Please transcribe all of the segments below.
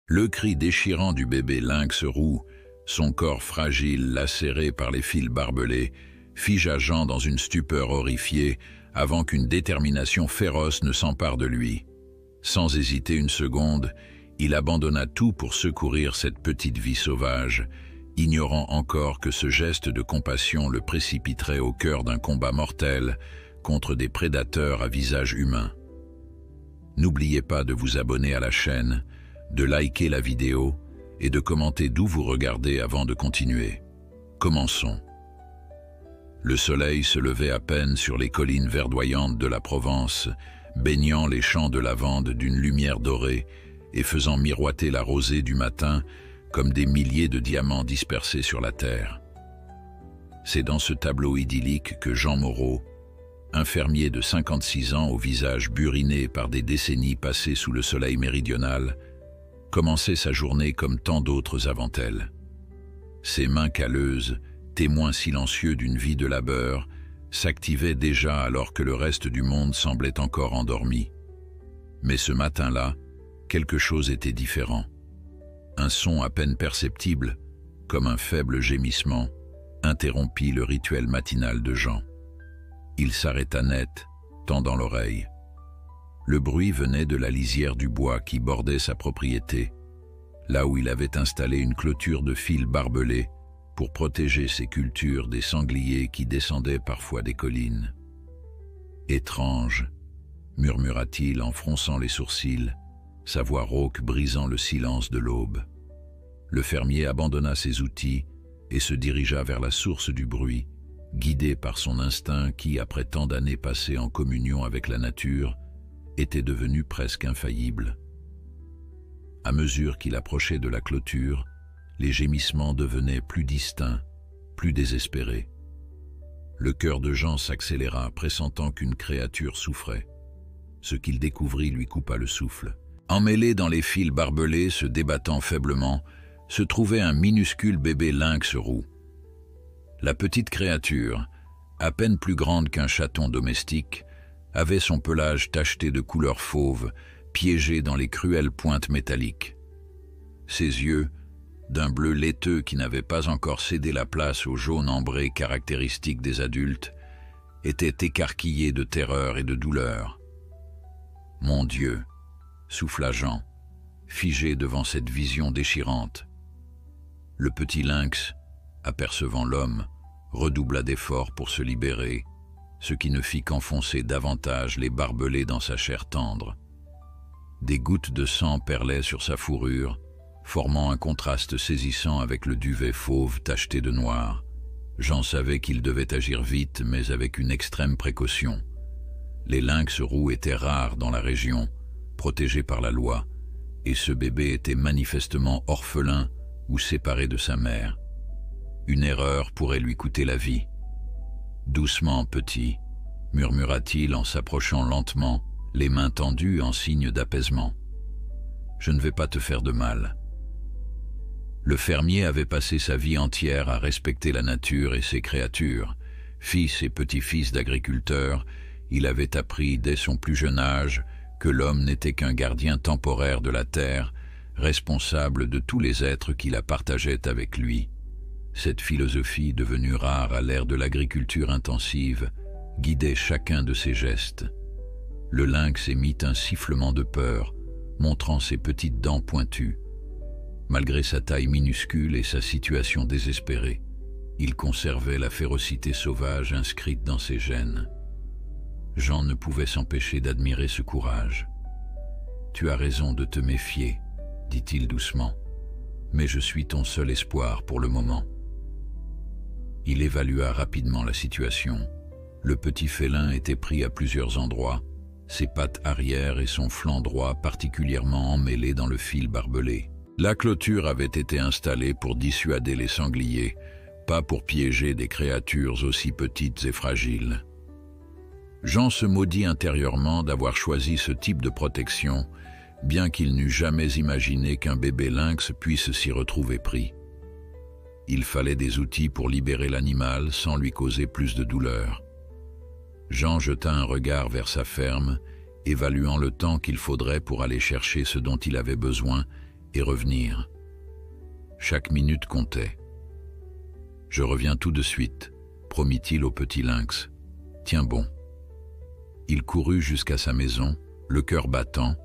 Le cri déchirant du bébé lynx roux, son corps fragile lacéré par les fils barbelés, figea Jean dans une stupeur horrifiée avant qu'une détermination féroce ne s'empare de lui. Sans hésiter une seconde, il abandonna tout pour secourir cette petite vie sauvage, ignorant encore que ce geste de compassion le précipiterait au cœur d'un combat mortel contre des prédateurs à visage humain. N'oubliez pas de vous abonner à la chaîne, de liker la vidéo et de commenter d'où vous regardez avant de continuer. Commençons. Le soleil se levait à peine sur les collines verdoyantes de la Provence, baignant les champs de lavande d'une lumière dorée et faisant miroiter la rosée du matin comme des milliers de diamants dispersés sur la terre. C'est dans ce tableau idyllique que Jean Moreau, un fermier de 56 ans au visage buriné par des décennies passées sous le soleil méridional, commençait sa journée comme tant d'autres avant elle. Ses mains calleuses, témoins silencieux d'une vie de labeur, s'activaient déjà alors que le reste du monde semblait encore endormi. Mais ce matin-là, quelque chose était différent. Un son à peine perceptible, comme un faible gémissement, interrompit le rituel matinal de Jean. Il s'arrêta net, tendant l'oreille. Le bruit venait de la lisière du bois qui bordait sa propriété, là où il avait installé une clôture de fils barbelés pour protéger ses cultures des sangliers qui descendaient parfois des collines. « Étrange », murmura-t-il en fronçant les sourcils, sa voix rauque brisant le silence de l'aube. Le fermier abandonna ses outils et se dirigea vers la source du bruit, guidé par son instinct qui, après tant d'années passées en communion avec la nature, était devenu presque infaillible. À mesure qu'il approchait de la clôture, les gémissements devenaient plus distincts, plus désespérés. Le cœur de Jean s'accéléra, pressentant qu'une créature souffrait. Ce qu'il découvrit lui coupa le souffle. Emmêlé dans les fils barbelés, se débattant faiblement, se trouvait un minuscule bébé lynx roux. La petite créature, à peine plus grande qu'un chaton domestique, avait son pelage tacheté de couleur fauve, piégé dans les cruelles pointes métalliques. Ses yeux, d'un bleu laiteux qui n'avait pas encore cédé la place au jaune ambré caractéristique des adultes, étaient écarquillés de terreur et de douleur. « Mon Dieu !» souffla Jean, figé devant cette vision déchirante. Le petit lynx, apercevant l'homme, redoubla d'efforts pour se libérer, ce qui ne fit qu'enfoncer davantage les barbelés dans sa chair tendre. Des gouttes de sang perlaient sur sa fourrure, formant un contraste saisissant avec le duvet fauve tacheté de noir. Jean savait qu'il devait agir vite, mais avec une extrême précaution. Les lynx roux étaient rares dans la région, protégés par la loi, et ce bébé était manifestement orphelin ou séparé de sa mère. Une erreur pourrait lui coûter la vie. « Doucement, petit », murmura-t-il en s'approchant lentement, les mains tendues en signe d'apaisement. « Je ne vais pas te faire de mal. » Le fermier avait passé sa vie entière à respecter la nature et ses créatures. Fils et petit-fils d'agriculteurs, il avait appris dès son plus jeune âge que l'homme n'était qu'un gardien temporaire de la terre, responsable de tous les êtres qui la partageaient avec lui. Cette philosophie, devenue rare à l'ère de l'agriculture intensive, guidait chacun de ses gestes. Le lynx émit un sifflement de peur, montrant ses petites dents pointues. Malgré sa taille minuscule et sa situation désespérée, il conservait la férocité sauvage inscrite dans ses gènes. Jean ne pouvait s'empêcher d'admirer ce courage. « Tu as raison de te méfier, » dit-il doucement, « mais je suis ton seul espoir pour le moment. » Il évalua rapidement la situation. Le petit félin était pris à plusieurs endroits, ses pattes arrière et son flanc droit particulièrement emmêlés dans le fil barbelé. La clôture avait été installée pour dissuader les sangliers, pas pour piéger des créatures aussi petites et fragiles. Jean se maudit intérieurement d'avoir choisi ce type de protection, bien qu'il n'eût jamais imaginé qu'un bébé lynx puisse s'y retrouver pris. Il fallait des outils pour libérer l'animal sans lui causer plus de douleur. Jean jeta un regard vers sa ferme, évaluant le temps qu'il faudrait pour aller chercher ce dont il avait besoin et revenir. Chaque minute comptait. « Je reviens tout de suite », promit-il au petit lynx. « Tiens bon. » Il courut jusqu'à sa maison, le cœur battant,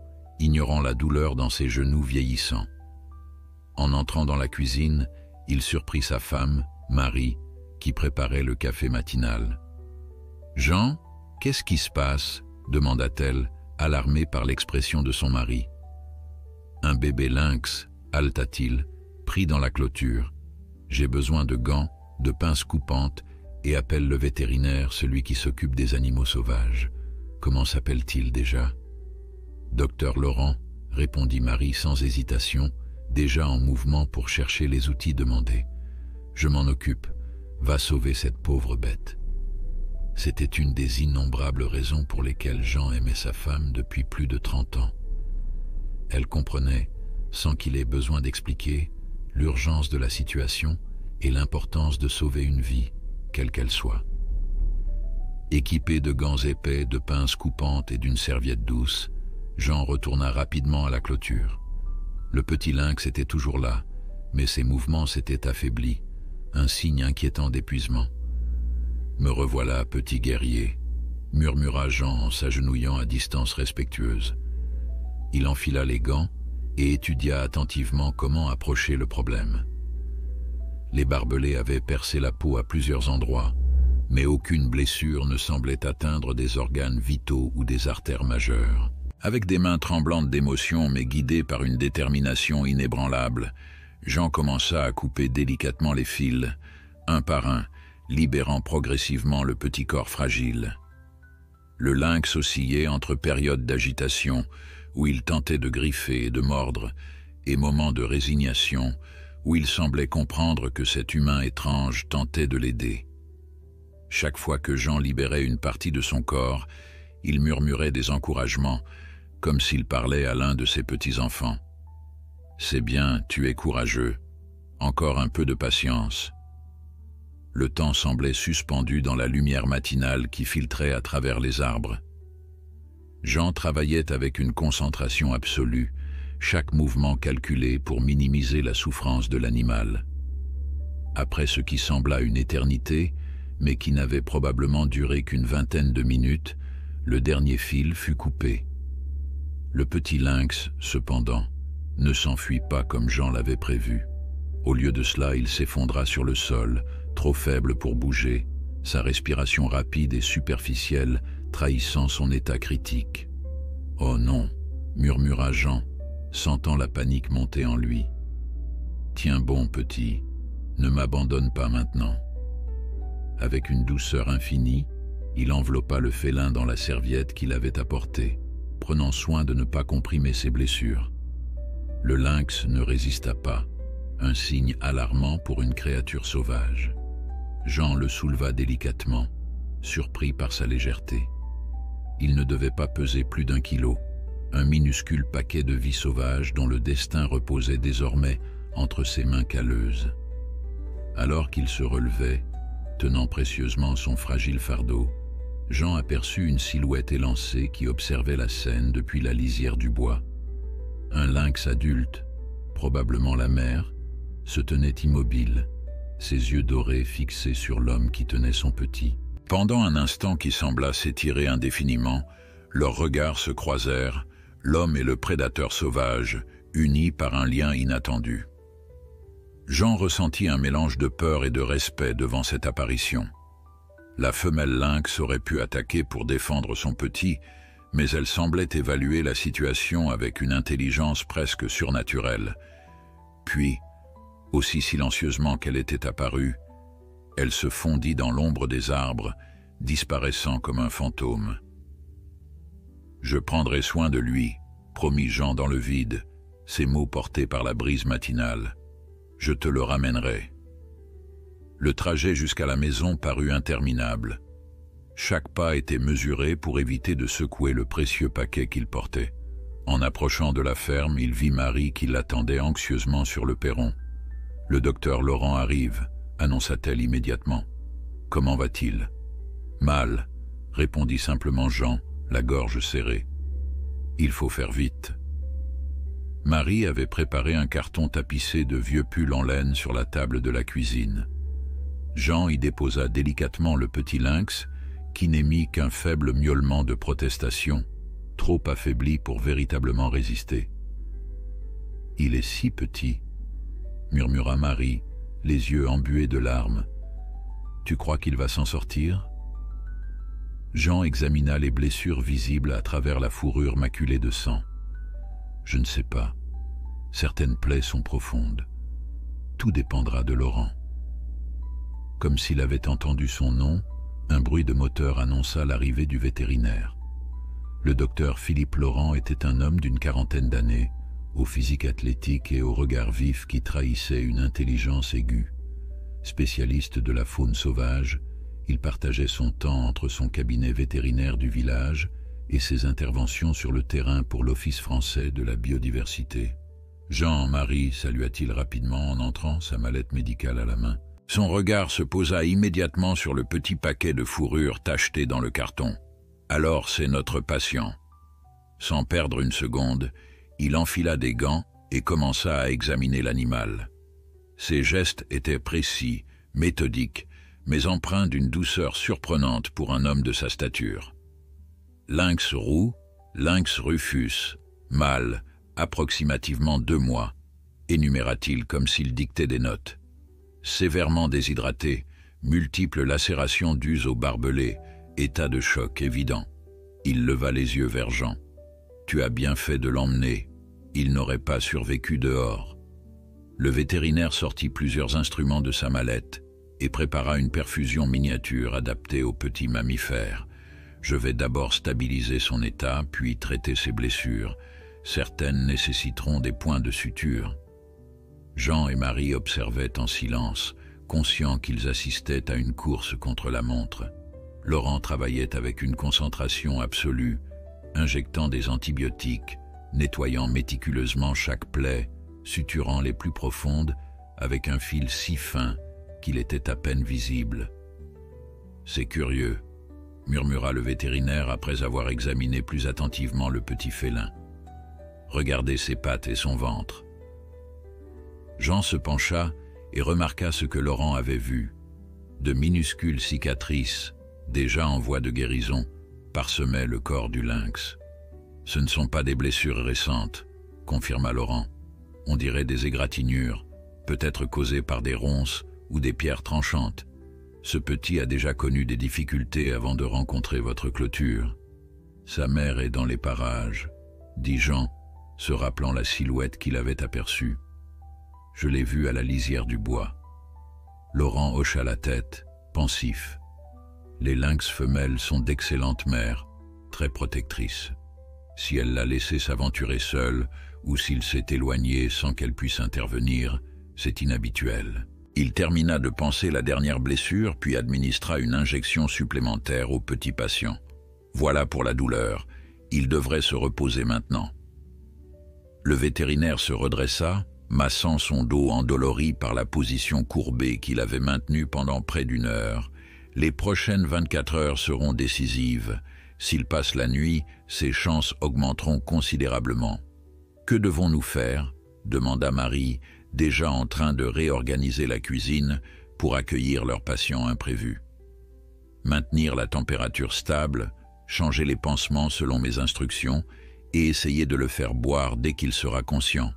ignorant la douleur dans ses genoux vieillissants. En entrant dans la cuisine, il surprit sa femme, Marie, qui préparait le café matinal. « Jean, qu'est-ce qui se passe ?» demanda-t-elle, alarmée par l'expression de son mari. « Un bébé lynx, haleta-t-il, pris dans la clôture. J'ai besoin de gants, de pinces coupantes et appelle le vétérinaire, celui qui s'occupe des animaux sauvages. Comment s'appelle-t-il déjà ?»« Docteur Laurent », répondit Marie sans hésitation, déjà en mouvement pour chercher les outils demandés. « Je m'en occupe. Va sauver cette pauvre bête. » C'était une des innombrables raisons pour lesquelles Jean aimait sa femme depuis plus de 30 ans. Elle comprenait, sans qu'il ait besoin d'expliquer, l'urgence de la situation et l'importance de sauver une vie, quelle qu'elle soit. Équipé de gants épais, de pinces coupantes et d'une serviette douce, Jean retourna rapidement à la clôture. Le petit lynx était toujours là, mais ses mouvements s'étaient affaiblis, un signe inquiétant d'épuisement. « Me revoilà, petit guerrier », murmura Jean en s'agenouillant à distance respectueuse. Il enfila les gants et étudia attentivement comment approcher le problème. Les barbelés avaient percé la peau à plusieurs endroits, mais aucune blessure ne semblait atteindre des organes vitaux ou des artères majeures. Avec des mains tremblantes d'émotion mais guidées par une détermination inébranlable, Jean commença à couper délicatement les fils, un par un, libérant progressivement le petit corps fragile. Le lynx oscillait entre périodes d'agitation, où il tentait de griffer et de mordre, et moments de résignation, où il semblait comprendre que cet humain étrange tentait de l'aider. Chaque fois que Jean libérait une partie de son corps, il murmurait des encouragements, comme s'il parlait à l'un de ses petits-enfants. « C'est bien, tu es courageux. Encore un peu de patience. » Le temps semblait suspendu dans la lumière matinale qui filtrait à travers les arbres. Jean travaillait avec une concentration absolue, chaque mouvement calculé pour minimiser la souffrance de l'animal. Après ce qui sembla une éternité, mais qui n'avait probablement duré qu'une vingtaine de minutes, le dernier fil fut coupé. Le petit lynx, cependant, ne s'enfuit pas comme Jean l'avait prévu. Au lieu de cela, il s'effondra sur le sol, trop faible pour bouger, sa respiration rapide et superficielle trahissant son état critique. « Oh non !» murmura Jean, sentant la panique monter en lui. « Tiens bon, petit, ne m'abandonne pas maintenant. » Avec une douceur infinie, il enveloppa le félin dans la serviette qu'il avait apportée, prenant soin de ne pas comprimer ses blessures. Le lynx ne résista pas, un signe alarmant pour une créature sauvage. Jean le souleva délicatement, surpris par sa légèreté. Il ne devait pas peser plus d'1 kilo, un minuscule paquet de vie sauvage dont le destin reposait désormais entre ses mains calleuses. Alors qu'il se relevait, tenant précieusement son fragile fardeau, Jean aperçut une silhouette élancée qui observait la scène depuis la lisière du bois. Un lynx adulte, probablement la mère, se tenait immobile, ses yeux dorés fixés sur l'homme qui tenait son petit. Pendant un instant qui sembla s'étirer indéfiniment, leurs regards se croisèrent, l'homme et le prédateur sauvage, unis par un lien inattendu. Jean ressentit un mélange de peur et de respect devant cette apparition. La femelle lynx aurait pu attaquer pour défendre son petit, mais elle semblait évaluer la situation avec une intelligence presque surnaturelle. Puis, aussi silencieusement qu'elle était apparue, elle se fondit dans l'ombre des arbres, disparaissant comme un fantôme. « Je prendrai soin de lui », promit Jean dans le vide, ces mots portés par la brise matinale. « Je te le ramènerai. » Le trajet jusqu'à la maison parut interminable. Chaque pas était mesuré pour éviter de secouer le précieux paquet qu'il portait. En approchant de la ferme, il vit Marie qui l'attendait anxieusement sur le perron. « Le docteur Laurent arrive », annonça-t-elle immédiatement. « Comment va-t-il ?»« Mal », répondit simplement Jean, la gorge serrée. « Il faut faire vite. » Marie avait préparé un carton tapissé de vieux pulls en laine sur la table de la cuisine. Jean y déposa délicatement le petit lynx, qui n'émit qu'un faible miaulement de protestation, trop affaibli pour véritablement résister. « Il est si petit », murmura Marie, les yeux embués de larmes. « Tu crois qu'il va s'en sortir ?» Jean examina les blessures visibles à travers la fourrure maculée de sang. « Je ne sais pas. Certaines plaies sont profondes. Tout dépendra de Laurent. » Comme s'il avait entendu son nom, un bruit de moteur annonça l'arrivée du vétérinaire. Le docteur Philippe Laurent était un homme d'une quarantaine d'années, au physique athlétique et au regard vif qui trahissait une intelligence aiguë. Spécialiste de la faune sauvage, il partageait son temps entre son cabinet vétérinaire du village et ses interventions sur le terrain pour l'Office français de la biodiversité. « Jean-Marie » salua-t-il rapidement en entrant, sa mallette médicale à la main. Son regard se posa immédiatement sur le petit paquet de fourrure tacheté dans le carton. « Alors c'est notre patient. » Sans perdre une seconde, il enfila des gants et commença à examiner l'animal. Ses gestes étaient précis, méthodiques, mais empreints d'une douceur surprenante pour un homme de sa stature. Lynx roux, Lynx rufus, mâle, approximativement 2 mois, énuméra-t-il comme s'il dictait des notes. Sévèrement déshydraté, multiples lacérations dues au barbelé, état de choc évident. Il leva les yeux vers Jean. « Tu as bien fait de l'emmener, il n'aurait pas survécu dehors. » Le vétérinaire sortit plusieurs instruments de sa mallette et prépara une perfusion miniature adaptée aux petits mammifères. « Je vais d'abord stabiliser son état, puis traiter ses blessures. Certaines nécessiteront des points de suture. » Jean et Marie observaient en silence, conscients qu'ils assistaient à une course contre la montre. Laurent travaillait avec une concentration absolue, injectant des antibiotiques, nettoyant méticuleusement chaque plaie, suturant les plus profondes avec un fil si fin qu'il était à peine visible. « C'est curieux », murmura le vétérinaire après avoir examiné plus attentivement le petit félin. « Regardez ses pattes et son ventre. » Jean se pencha et remarqua ce que Laurent avait vu. De minuscules cicatrices, déjà en voie de guérison, parsemaient le corps du lynx. « Ce ne sont pas des blessures récentes », confirma Laurent. « On dirait des égratignures, peut-être causées par des ronces ou des pierres tranchantes. Ce petit a déjà connu des difficultés avant de rencontrer votre clôture. Sa mère est dans les parages, » dit Jean, se rappelant la silhouette qu'il avait aperçue. « Je l'ai vue à la lisière du bois. » Laurent hocha la tête, pensif. Les lynx femelles sont d'excellentes mères, très protectrices. Si elle l'a laissé s'aventurer seule, ou s'il s'est éloigné sans qu'elle puisse intervenir, c'est inhabituel. Il termina de panser la dernière blessure, puis administra une injection supplémentaire au petit patient. Voilà pour la douleur. Il devrait se reposer maintenant. Le vétérinaire se redressa, massant son dos endolori par la position courbée qu'il avait maintenue pendant près d'1 heure. Les prochaines 24 heures seront décisives. S'il passe la nuit, ses chances augmenteront considérablement. « Que devons-nous faire ?» demanda Marie, déjà en train de réorganiser la cuisine pour accueillir leurs patients imprévus. « Maintenir la température stable, changer les pansements selon mes instructions et essayer de le faire boire dès qu'il sera conscient, »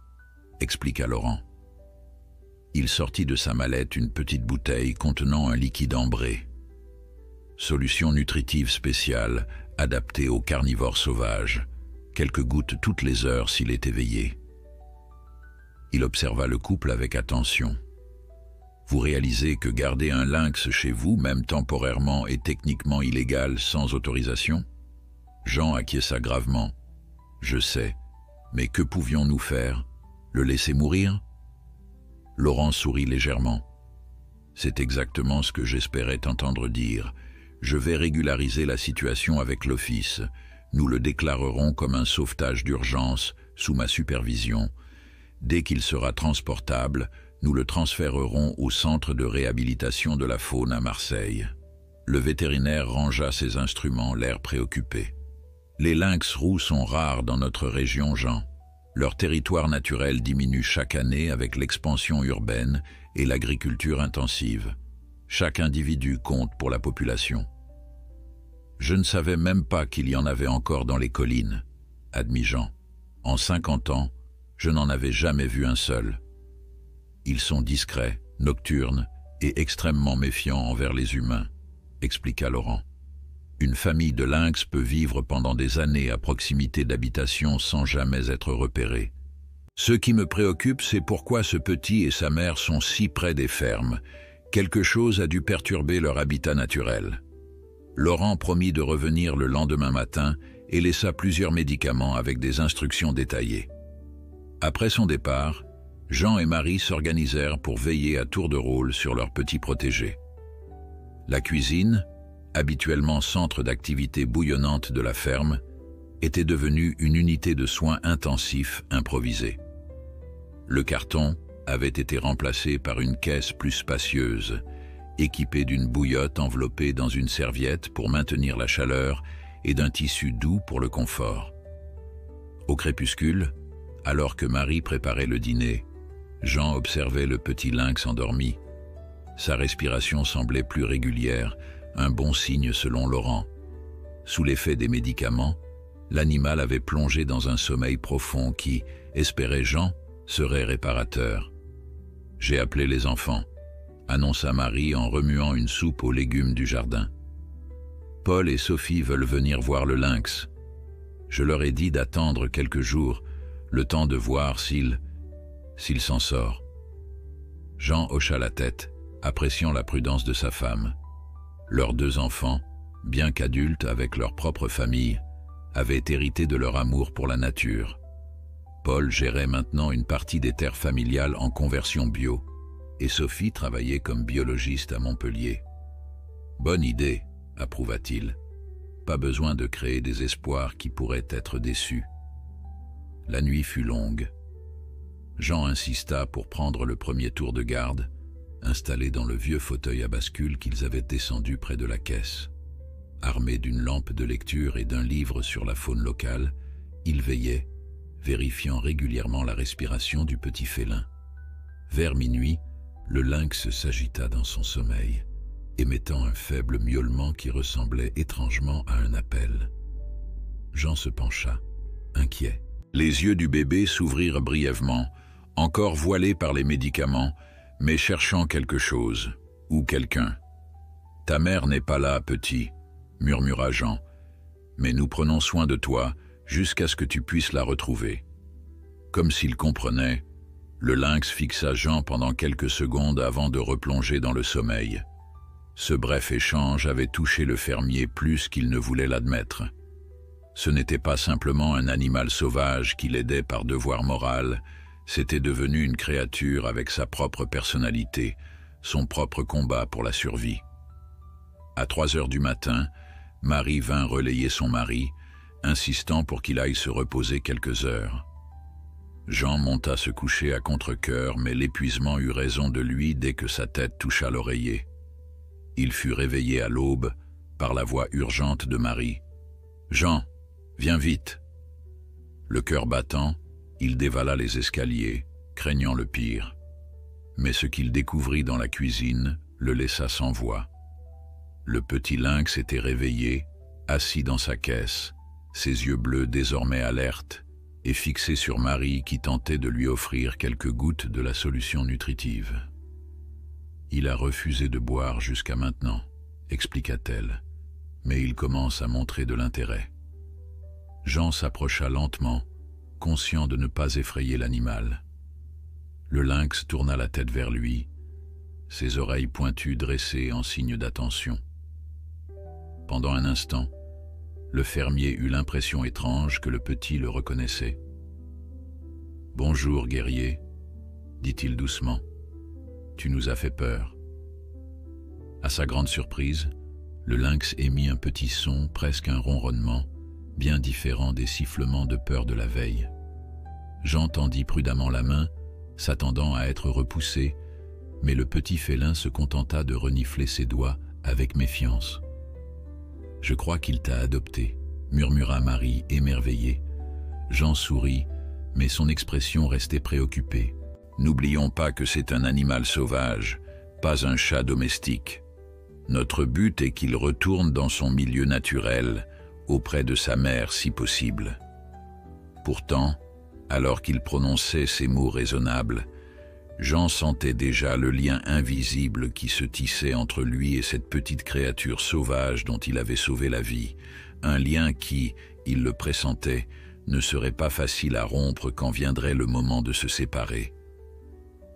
expliqua Laurent. Il sortit de sa mallette une petite bouteille contenant un liquide ambré. Solution nutritive spéciale, adaptée aux carnivores sauvages, quelques gouttes toutes les heures s'il est éveillé. Il observa le couple avec attention. « Vous réalisez que garder un lynx chez vous, même temporairement, est techniquement illégal sans autorisation ?» Jean acquiesça gravement. « Je sais, mais que pouvions-nous faire? Le laisser mourir ?» Laurent sourit légèrement. « C'est exactement ce que j'espérais entendre dire. Je vais régulariser la situation avec l'office. Nous le déclarerons comme un sauvetage d'urgence sous ma supervision. Dès qu'il sera transportable, nous le transférerons au centre de réhabilitation de la faune à Marseille. » Le vétérinaire rangea ses instruments, l'air préoccupé. « Les lynx roux sont rares dans notre région, Jean. Leur territoire naturel diminue chaque année avec l'expansion urbaine et l'agriculture intensive. Chaque individu compte pour la population. Je ne savais même pas qu'il y en avait encore dans les collines, admit Jean. En 50 ans, je n'en avais jamais vu un seul. Ils sont discrets, nocturnes et extrêmement méfiants envers les humains, expliqua Laurent. Une famille de lynx peut vivre pendant des années à proximité d'habitations sans jamais être repérée. Ce qui me préoccupe, c'est pourquoi ce petit et sa mère sont si près des fermes. Quelque chose a dû perturber leur habitat naturel. Laurent promit de revenir le lendemain matin et laissa plusieurs médicaments avec des instructions détaillées. Après son départ, Jean et Marie s'organisèrent pour veiller à tour de rôle sur leur petit protégé. La cuisine, habituellement centre d'activité bouillonnante de la ferme, était devenue une unité de soins intensifs improvisée. Le carton avait été remplacé par une caisse plus spacieuse, équipée d'une bouillotte enveloppée dans une serviette pour maintenir la chaleur et d'un tissu doux pour le confort. Au crépuscule, alors que Marie préparait le dîner, Jean observait le petit lynx endormi. Sa respiration semblait plus régulière, un bon signe selon Laurent. Sous l'effet des médicaments, l'animal avait plongé dans un sommeil profond qui, espérait Jean, serait réparateur. « J'ai appelé les enfants », annonça Marie en remuant une soupe aux légumes du jardin. « Paul et Sophie veulent venir voir le lynx. Je leur ai dit d'attendre quelques jours, le temps de voir s'il s'en sort. » Jean hocha la tête, appréciant la prudence de sa femme. Leurs deux enfants, bien qu'adultes avec leur propre famille, avaient hérité de leur amour pour la nature. Paul gérait maintenant une partie des terres familiales en conversion bio, et Sophie travaillait comme biologiste à Montpellier. « Bonne idée, approuva-t-il. Pas besoin de créer des espoirs qui pourraient être déçus. » La nuit fut longue. Jean insista pour prendre le premier tour de garde, installé dans le vieux fauteuil à bascule qu'ils avaient descendu près de la caisse. Armé d'une lampe de lecture et d'un livre sur la faune locale, il veillait, vérifiant régulièrement la respiration du petit félin. Vers minuit, le lynx s'agita dans son sommeil, émettant un faible miaulement qui ressemblait étrangement à un appel. Jean se pencha, inquiet. Les yeux du bébé s'ouvrirent brièvement, encore voilés par les médicaments, mais cherchant quelque chose, ou quelqu'un. « Ta mère n'est pas là, petit », murmura Jean, « mais nous prenons soin de toi jusqu'à ce que tu puisses la retrouver. » Comme s'il comprenait, le lynx fixa Jean pendant quelques secondes avant de replonger dans le sommeil. Ce bref échange avait touché le fermier plus qu'il ne voulait l'admettre. Ce n'était pas simplement un animal sauvage qui l'aidait par devoir moral, c'était devenu une créature avec sa propre personnalité, son propre combat pour la survie. À 3 heures du matin, Marie vint relayer son mari, insistant pour qu'il aille se reposer quelques heures. Jean monta se coucher à contre-cœur, mais l'épuisement eut raison de lui dès que sa tête toucha l'oreiller. Il fut réveillé à l'aube par la voix urgente de Marie. « Jean, viens vite !» Le cœur battant, il dévala les escaliers, craignant le pire. Mais ce qu'il découvrit dans la cuisine le laissa sans voix. Le petit lynx était réveillé, assis dans sa caisse, ses yeux bleus désormais alertes, et fixés sur Marie qui tentait de lui offrir quelques gouttes de la solution nutritive. « Il a refusé de boire jusqu'à maintenant, » expliqua-t-elle, « mais il commence à montrer de l'intérêt. » Jean s'approcha lentement, conscient de ne pas effrayer l'animal. Le lynx tourna la tête vers lui, ses oreilles pointues dressées en signe d'attention. Pendant un instant, le fermier eut l'impression étrange que le petit le reconnaissait. « Bonjour, guerrier, » dit-il doucement. « Tu nous as fait peur. » À sa grande surprise, le lynx émit un petit son, presque un ronronnement, bien différent des sifflements de peur de la veille. Jean tendit prudemment la main, s'attendant à être repoussé, mais le petit félin se contenta de renifler ses doigts avec méfiance. « Je crois qu'il t'a adopté », murmura Marie émerveillée. Jean sourit, mais son expression restait préoccupée. N'oublions pas que c'est un animal sauvage, pas un chat domestique. Notre but est qu'il retourne dans son milieu naturel, auprès de sa mère si possible. Pourtant, alors qu'il prononçait ces mots raisonnables, Jean sentait déjà le lien invisible qui se tissait entre lui et cette petite créature sauvage dont il avait sauvé la vie, un lien qui, il le pressentait, ne serait pas facile à rompre quand viendrait le moment de se séparer.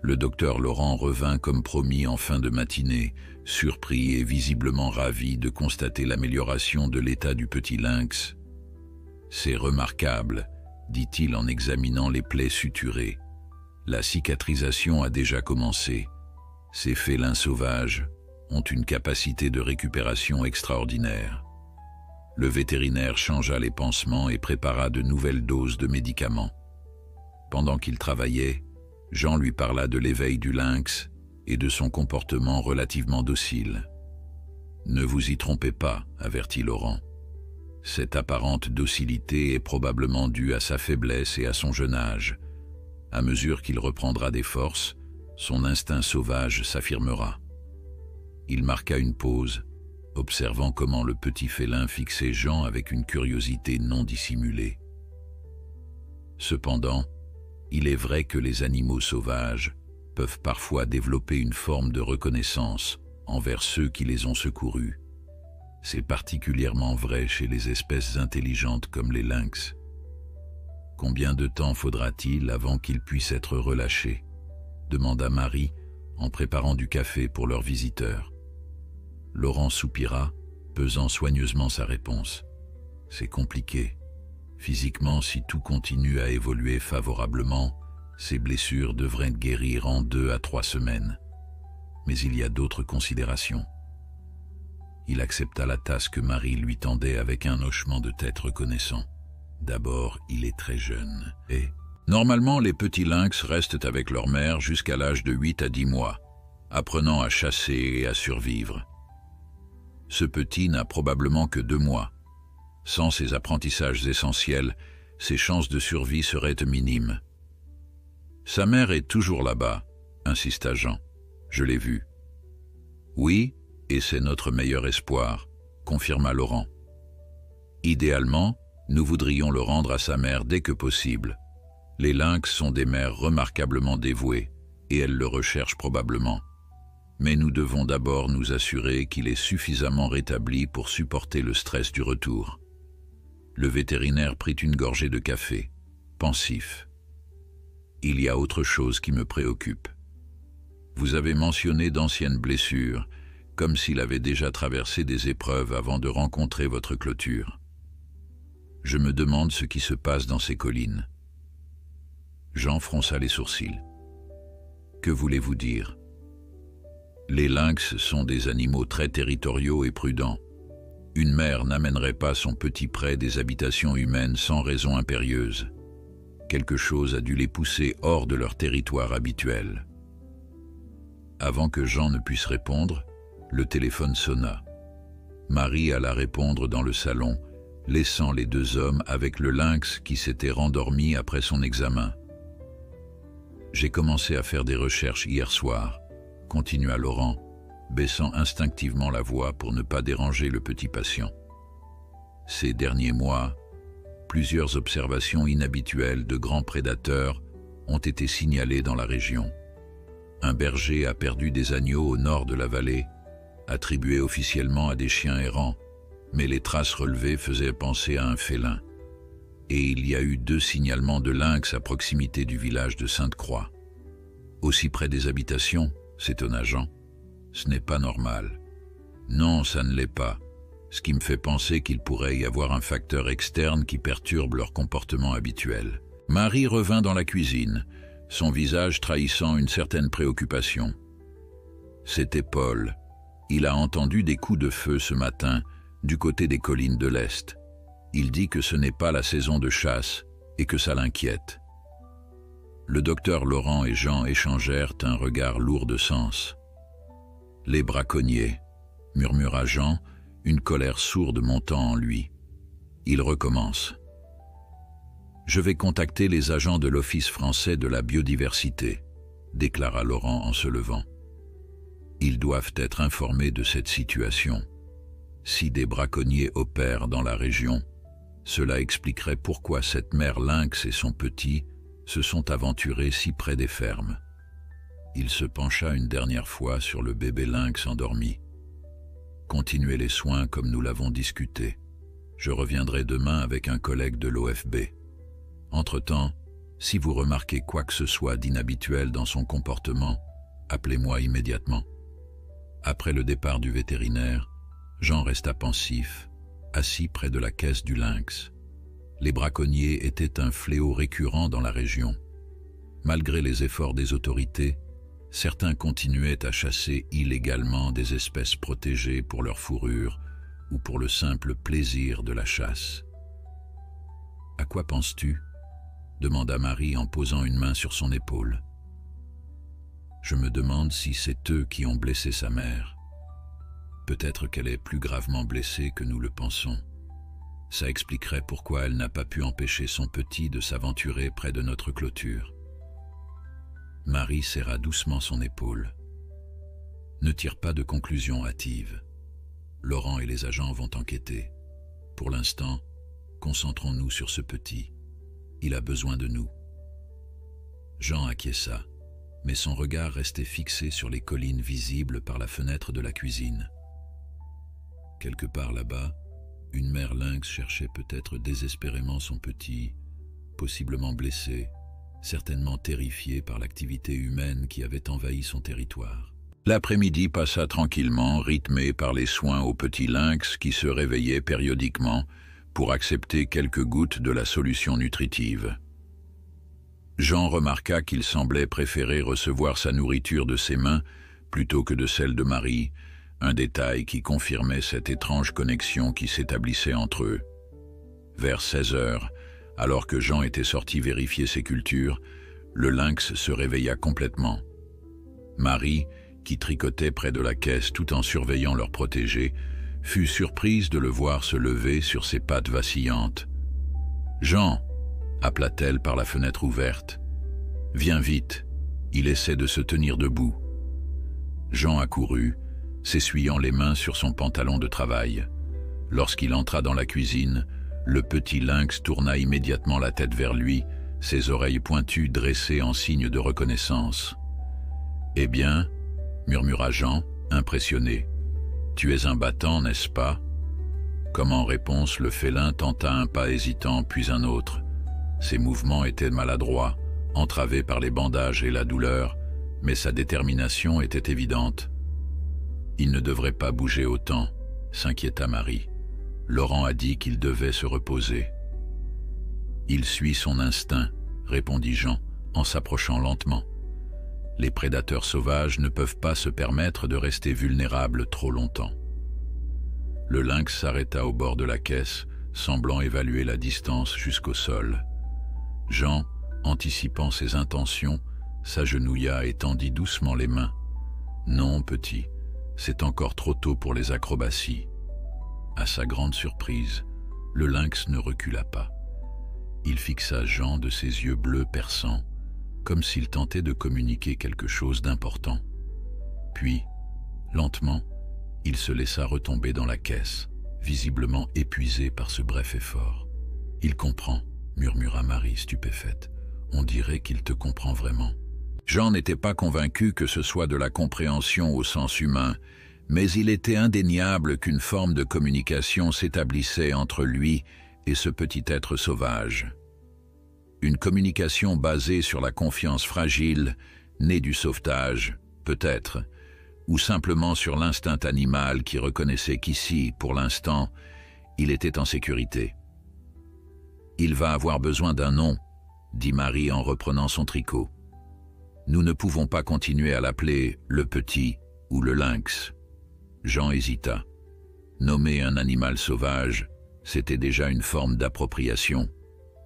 Le docteur Laurent revint comme promis en fin de matinée, surpris et visiblement ravi de constater l'amélioration de l'état du petit lynx. « C'est remarquable », dit-il en examinant les plaies suturées. « La cicatrisation a déjà commencé. Ces félins sauvages ont une capacité de récupération extraordinaire. » Le vétérinaire changea les pansements et prépara de nouvelles doses de médicaments. Pendant qu'il travaillait, Jean lui parla de l'éveil du lynx et de son comportement relativement docile. « Ne vous y trompez pas, avertit Laurent. Cette apparente docilité est probablement due à sa faiblesse et à son jeune âge. À mesure qu'il reprendra des forces, son instinct sauvage s'affirmera. » Il marqua une pause, observant comment le petit félin fixait Jean avec une curiosité non dissimulée. Cependant, il est vrai que les animaux sauvages peuvent parfois développer une forme de reconnaissance envers ceux qui les ont secourus. C'est particulièrement vrai chez les espèces intelligentes comme les lynx. Combien de temps faudra-t-il avant qu'ils puissent être relâchés ? Demanda Marie en préparant du café pour leur visiteur. Laurent soupira, pesant soigneusement sa réponse. C'est compliqué. Physiquement, si tout continue à évoluer favorablement, ces blessures devraient guérir en 2 à 3 semaines. Mais il y a d'autres considérations. Il accepta la tasse que Marie lui tendait avec un hochement de tête reconnaissant. D'abord, il est très jeune. Et, normalement, les petits lynx restent avec leur mère jusqu'à l'âge de 8 à 10 mois, apprenant à chasser et à survivre. Ce petit n'a probablement que 2 mois. Sans ces apprentissages essentiels, ses chances de survie seraient minimes. Sa mère est toujours là-bas, insista Jean. Je l'ai vue. Oui, et c'est notre meilleur espoir, confirma Laurent. Idéalement, nous voudrions le rendre à sa mère dès que possible. Les lynx sont des mères remarquablement dévouées, et elles le recherchent probablement. Mais nous devons d'abord nous assurer qu'il est suffisamment rétabli pour supporter le stress du retour. Le vétérinaire prit une gorgée de café, pensif. Il y a autre chose qui me préoccupe. Vous avez mentionné d'anciennes blessures, comme s'il avait déjà traversé des épreuves avant de rencontrer votre clôture. Je me demande ce qui se passe dans ces collines. Jean fronça les sourcils. Que voulez-vous dire ? Les lynx sont des animaux très territoriaux et prudents. Une mère n'amènerait pas son petit près des habitations humaines sans raison impérieuse. Quelque chose a dû les pousser hors de leur territoire habituel. Avant que Jean ne puisse répondre, le téléphone sonna. Marie alla répondre dans le salon, laissant les 2 hommes avec le lynx qui s'était rendormi après son examen. J'ai commencé à faire des recherches hier soir, continua Laurent, baissant instinctivement la voix pour ne pas déranger le petit patient. Ces derniers mois, plusieurs observations inhabituelles de grands prédateurs ont été signalées dans la région. Un berger a perdu des agneaux au nord de la vallée, attribués officiellement à des chiens errants, mais les traces relevées faisaient penser à un félin. Et il y a eu 2 signalements de lynx à proximité du village de Sainte-Croix. Aussi près des habitations, s'étonna Jean. Ce n'est pas normal. Non, ça ne l'est pas. Ce qui me fait penser qu'il pourrait y avoir un facteur externe qui perturbe leur comportement habituel. Marie revint dans la cuisine, son visage trahissant une certaine préoccupation. C'était Paul. Il a entendu des coups de feu ce matin, du côté des collines de l'Est. Il dit que ce n'est pas la saison de chasse et que ça l'inquiète. Le docteur Laurent et Jean échangèrent un regard lourd de sens. « Les braconniers », murmura Jean, une colère sourde montant en lui. Il recommence. « Je vais contacter les agents de l'Office français de la biodiversité, déclara Laurent en se levant. Ils doivent être informés de cette situation. Si des braconniers opèrent dans la région, cela expliquerait pourquoi cette mère lynx et son petit se sont aventurés si près des fermes. Il se pencha une dernière fois sur le bébé lynx endormi. Continuez les soins comme nous l'avons discuté. Je reviendrai demain avec un collègue de l'OFB. Entre-temps, si vous remarquez quoi que ce soit d'inhabituel dans son comportement, appelez-moi immédiatement. Après le départ du vétérinaire, Jean resta pensif, assis près de la caisse du lynx. Les braconniers étaient un fléau récurrent dans la région. Malgré les efforts des autorités, certains continuaient à chasser illégalement des espèces protégées pour leur fourrure ou pour le simple plaisir de la chasse. « À quoi penses-tu » demanda Marie en posant une main sur son épaule. « Je me demande si c'est eux qui ont blessé sa mère. Peut-être qu'elle est plus gravement blessée que nous le pensons. Ça expliquerait pourquoi elle n'a pas pu empêcher son petit de s'aventurer près de notre clôture. » Marie serra doucement son épaule. « Ne tire pas de conclusion hâtive. Laurent et les agents vont enquêter. Pour l'instant, concentrons-nous sur ce petit. Il a besoin de nous. » Jean acquiesça, mais son regard restait fixé sur les collines visibles par la fenêtre de la cuisine. Quelque part là-bas, une mère lynx cherchait peut-être désespérément son petit, possiblement blessé, certainement terrifié par l'activité humaine qui avait envahi son territoire. L'après-midi passa tranquillement, rythmé par les soins au petit lynx qui se réveillait périodiquement pour accepter quelques gouttes de la solution nutritive. Jean remarqua qu'il semblait préférer recevoir sa nourriture de ses mains plutôt que de celle de Marie, un détail qui confirmait cette étrange connexion qui s'établissait entre eux. Vers 16 heures, alors que Jean était sorti vérifier ses cultures, le lynx se réveilla complètement. Marie, qui tricotait près de la caisse tout en surveillant leur protégé, fut surprise de le voir se lever sur ses pattes vacillantes. « Jean !» appela-t-elle par la fenêtre ouverte. « Viens vite, il essaie de se tenir debout. » Jean accourut, s'essuyant les mains sur son pantalon de travail. Lorsqu'il entra dans la cuisine, le petit lynx tourna immédiatement la tête vers lui, ses oreilles pointues dressées en signe de reconnaissance. « Eh bien » murmura Jean, impressionné. « Tu es un battant, n'est-ce pas ?» Comme en réponse, le félin tenta un pas hésitant, puis un autre. Ses mouvements étaient maladroits, entravés par les bandages et la douleur, mais sa détermination était évidente. Il ne devrait pas bouger autant, s'inquiéta Marie. Laurent a dit qu'il devait se reposer. Il suit son instinct, répondit Jean, en s'approchant lentement. Les prédateurs sauvages ne peuvent pas se permettre de rester vulnérables trop longtemps. Le lynx s'arrêta au bord de la caisse, semblant évaluer la distance jusqu'au sol. Jean, anticipant ses intentions, s'agenouilla et tendit doucement les mains. « Non, petit, c'est encore trop tôt pour les acrobaties. » À sa grande surprise, le lynx ne recula pas. Il fixa Jean de ses yeux bleus perçants, comme s'il tentait de communiquer quelque chose d'important. Puis, lentement, il se laissa retomber dans la caisse, visiblement épuisé par ce bref effort. « Il comprend », murmura Marie stupéfaite. « On dirait qu'il te comprend vraiment. » Jean n'était pas convaincu que ce soit de la compréhension au sens humain, mais il était indéniable qu'une forme de communication s'établissait entre lui et ce petit être sauvage. Une communication basée sur la confiance fragile, née du sauvetage, peut-être, ou simplement sur l'instinct animal qui reconnaissait qu'ici, pour l'instant, il était en sécurité. « Il va avoir besoin d'un nom », dit Marie en reprenant son tricot. « Nous ne pouvons pas continuer à l'appeler le petit ou le lynx. » Jean hésita. Nommer un animal sauvage, c'était déjà une forme d'appropriation,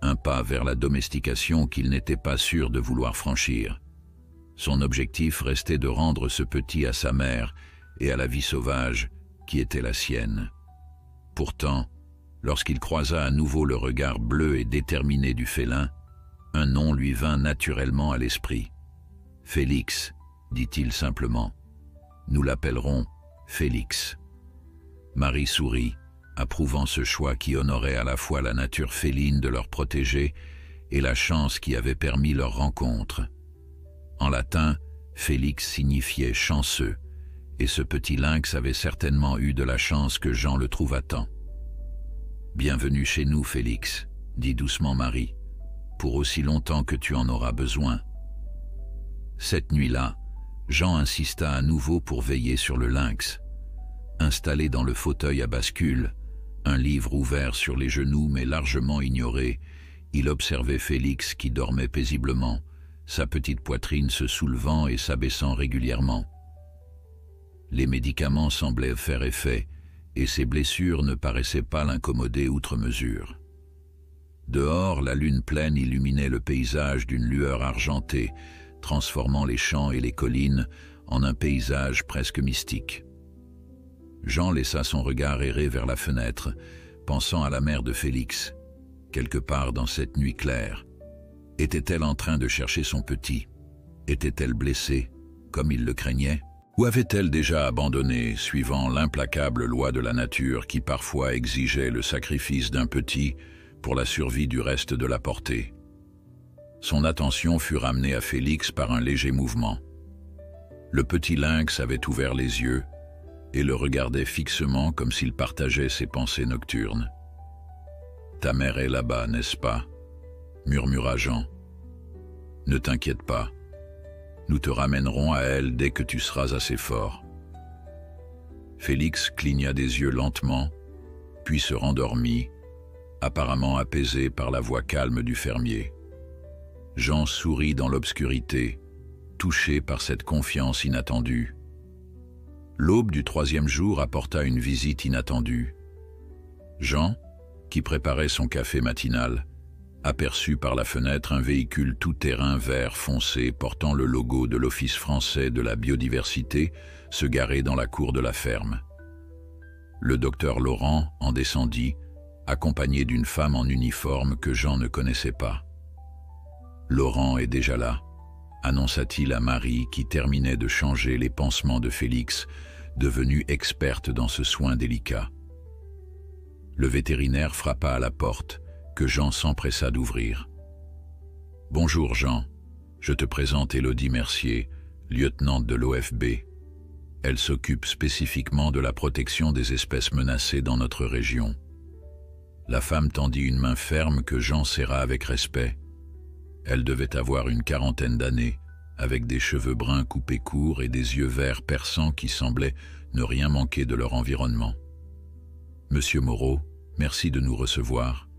un pas vers la domestication qu'il n'était pas sûr de vouloir franchir. Son objectif restait de rendre ce petit à sa mère et à la vie sauvage qui était la sienne. Pourtant, Lorsqu'il croisa à nouveau le regard bleu et déterminé du félin, un nom lui vint naturellement à l'esprit. « Félix », dit-il simplement. « Nous l'appellerons Félix. » Marie sourit, approuvant ce choix qui honorait à la fois la nature féline de leur protégé et la chance qui avait permis leur rencontre. En latin, Félix signifiait chanceux, et ce petit lynx avait certainement eu de la chance que Jean le trouvât tant. « Bienvenue chez nous, Félix, » dit doucement Marie, « pour aussi longtemps que tu en auras besoin. » Cette nuit-là, Jean insista à nouveau pour veiller sur le lynx. Installé dans le fauteuil à bascule, un livre ouvert sur les genoux mais largement ignoré, il observait Félix qui dormait paisiblement, sa petite poitrine se soulevant et s'abaissant régulièrement. Les médicaments semblaient faire effet, et ses blessures ne paraissaient pas l'incommoder outre mesure. Dehors, la lune pleine illuminait le paysage d'une lueur argentée, transformant les champs et les collines en un paysage presque mystique. Jean laissa son regard errer vers la fenêtre, pensant à la mère de Félix. Quelque part dans cette nuit claire, était-elle en train de chercher son petit? Était-elle blessée, comme il le craignait? Ou avait-elle déjà abandonné, suivant l'implacable loi de la nature qui parfois exigeait le sacrifice d'un petit pour la survie du reste de la portée? Son attention fut ramenée à Félix par un léger mouvement. Le petit lynx avait ouvert les yeux et le regardait fixement comme s'il partageait ses pensées nocturnes. « Ta mère est là-bas, n'est-ce pas ?» murmura Jean. « Ne t'inquiète pas. Nous te ramènerons à elle dès que tu seras assez fort. » Félix cligna des yeux lentement, puis se rendormit, apparemment apaisé par la voix calme du fermier. Jean sourit dans l'obscurité, touché par cette confiance inattendue. L'aube du 3e jour apporta une visite inattendue. Jean, qui préparait son café matinal, aperçut par la fenêtre un véhicule tout-terrain vert foncé portant le logo de l'Office français de la biodiversité se garer dans la cour de la ferme. Le docteur Laurent en descendit, accompagné d'une femme en uniforme que Jean ne connaissait pas. « Laurent est déjà là », annonça-t-il à Marie qui terminait de changer les pansements de Félix, devenue experte dans ce soin délicat. Le vétérinaire frappa à la porte, que Jean s'empressa d'ouvrir. « Bonjour Jean, je te présente Élodie Mercier, lieutenante de l'OFB. Elle s'occupe spécifiquement de la protection des espèces menacées dans notre région. » La femme tendit une main ferme que Jean serra avec respect. Elle devait avoir une 40aine d'années, avec des cheveux bruns coupés courts et des yeux verts perçants qui semblaient ne rien manquer de leur environnement. « Monsieur Moreau, merci de nous recevoir, »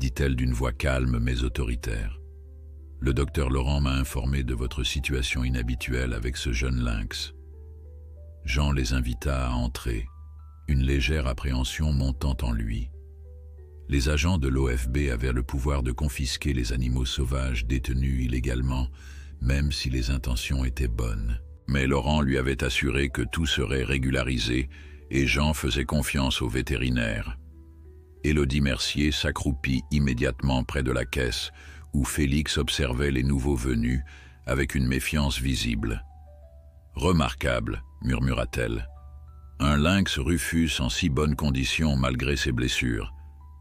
dit-elle d'une voix calme mais autoritaire. « Le docteur Laurent m'a informé de votre situation inhabituelle avec ce jeune lynx. » Jean les invita à entrer, une légère appréhension montant en lui. Les agents de l'OFB avaient le pouvoir de confisquer les animaux sauvages détenus illégalement, même si les intentions étaient bonnes. Mais Laurent lui avait assuré que tout serait régularisé et Jean faisait confiance aux vétérinaires. Élodie Mercier s'accroupit immédiatement près de la caisse où Félix observait les nouveaux venus avec une méfiance visible. « Remarquable », murmura-t-elle. « Un lynx rufus en si bonnes conditions malgré ses blessures.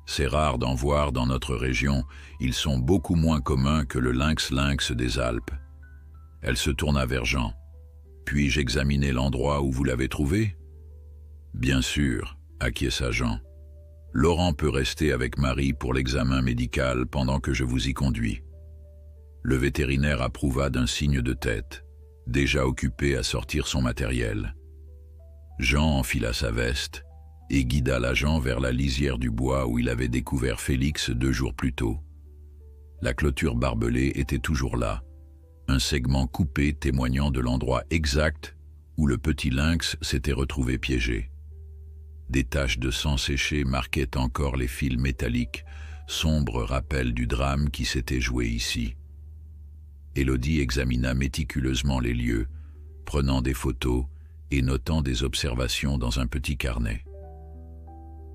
C'est rare d'en voir dans notre région, ils sont beaucoup moins communs que le lynx des Alpes. » Elle se tourna vers Jean. « Puis-je examiner l'endroit où vous l'avez trouvé ?»« Bien sûr, » acquiesça Jean. « Laurent peut rester avec Marie pour l'examen médical pendant que je vous y conduis. » Le vétérinaire approuva d'un signe de tête, déjà occupé à sortir son matériel. Jean enfila sa veste et guida l'agent vers la lisière du bois où il avait découvert Félix 2 jours plus tôt. La clôture barbelée était toujours là, un segment coupé témoignant de l'endroit exact où le petit lynx s'était retrouvé piégé. Des taches de sang séché marquaient encore les fils métalliques, sombre rappel du drame qui s'était joué ici. Élodie examina méticuleusement les lieux, prenant des photos et notant des observations dans un petit carnet.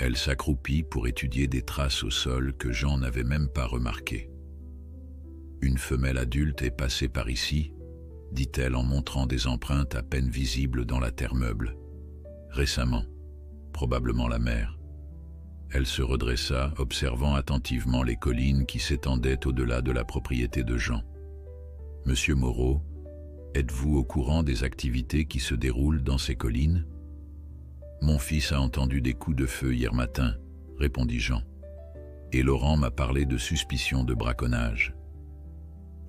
Elle s'accroupit pour étudier des traces au sol que Jean n'avait même pas remarquées. « Une femelle adulte est passée par ici », dit-elle en montrant des empreintes à peine visibles dans la terre meuble. « Récemment, probablement la mère. » Elle se redressa, observant attentivement les collines qui s'étendaient au-delà de la propriété de Jean. « Monsieur Moreau, êtes-vous au courant des activités qui se déroulent dans ces collines ?»« Mon fils a entendu des coups de feu hier matin, » répondit Jean. « Et Laurent m'a parlé de suspicions de braconnage. »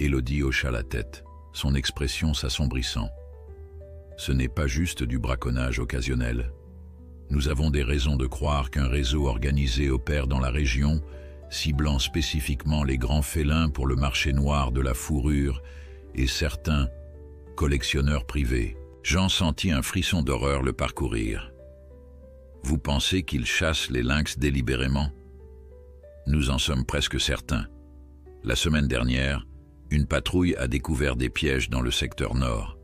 Élodie hocha la tête, son expression s'assombrissant. « Ce n'est pas juste du braconnage occasionnel. Nous avons des raisons de croire qu'un réseau organisé opère dans la région, ciblant spécifiquement les grands félins pour le marché noir de la fourrure et certains collectionneurs privés. » Jean sentit un frisson d'horreur le parcourir. « Vous pensez qu'ils chassent les lynx délibérément? Nous en sommes presque certains. La semaine dernière, une patrouille a découvert des pièges dans le secteur nord.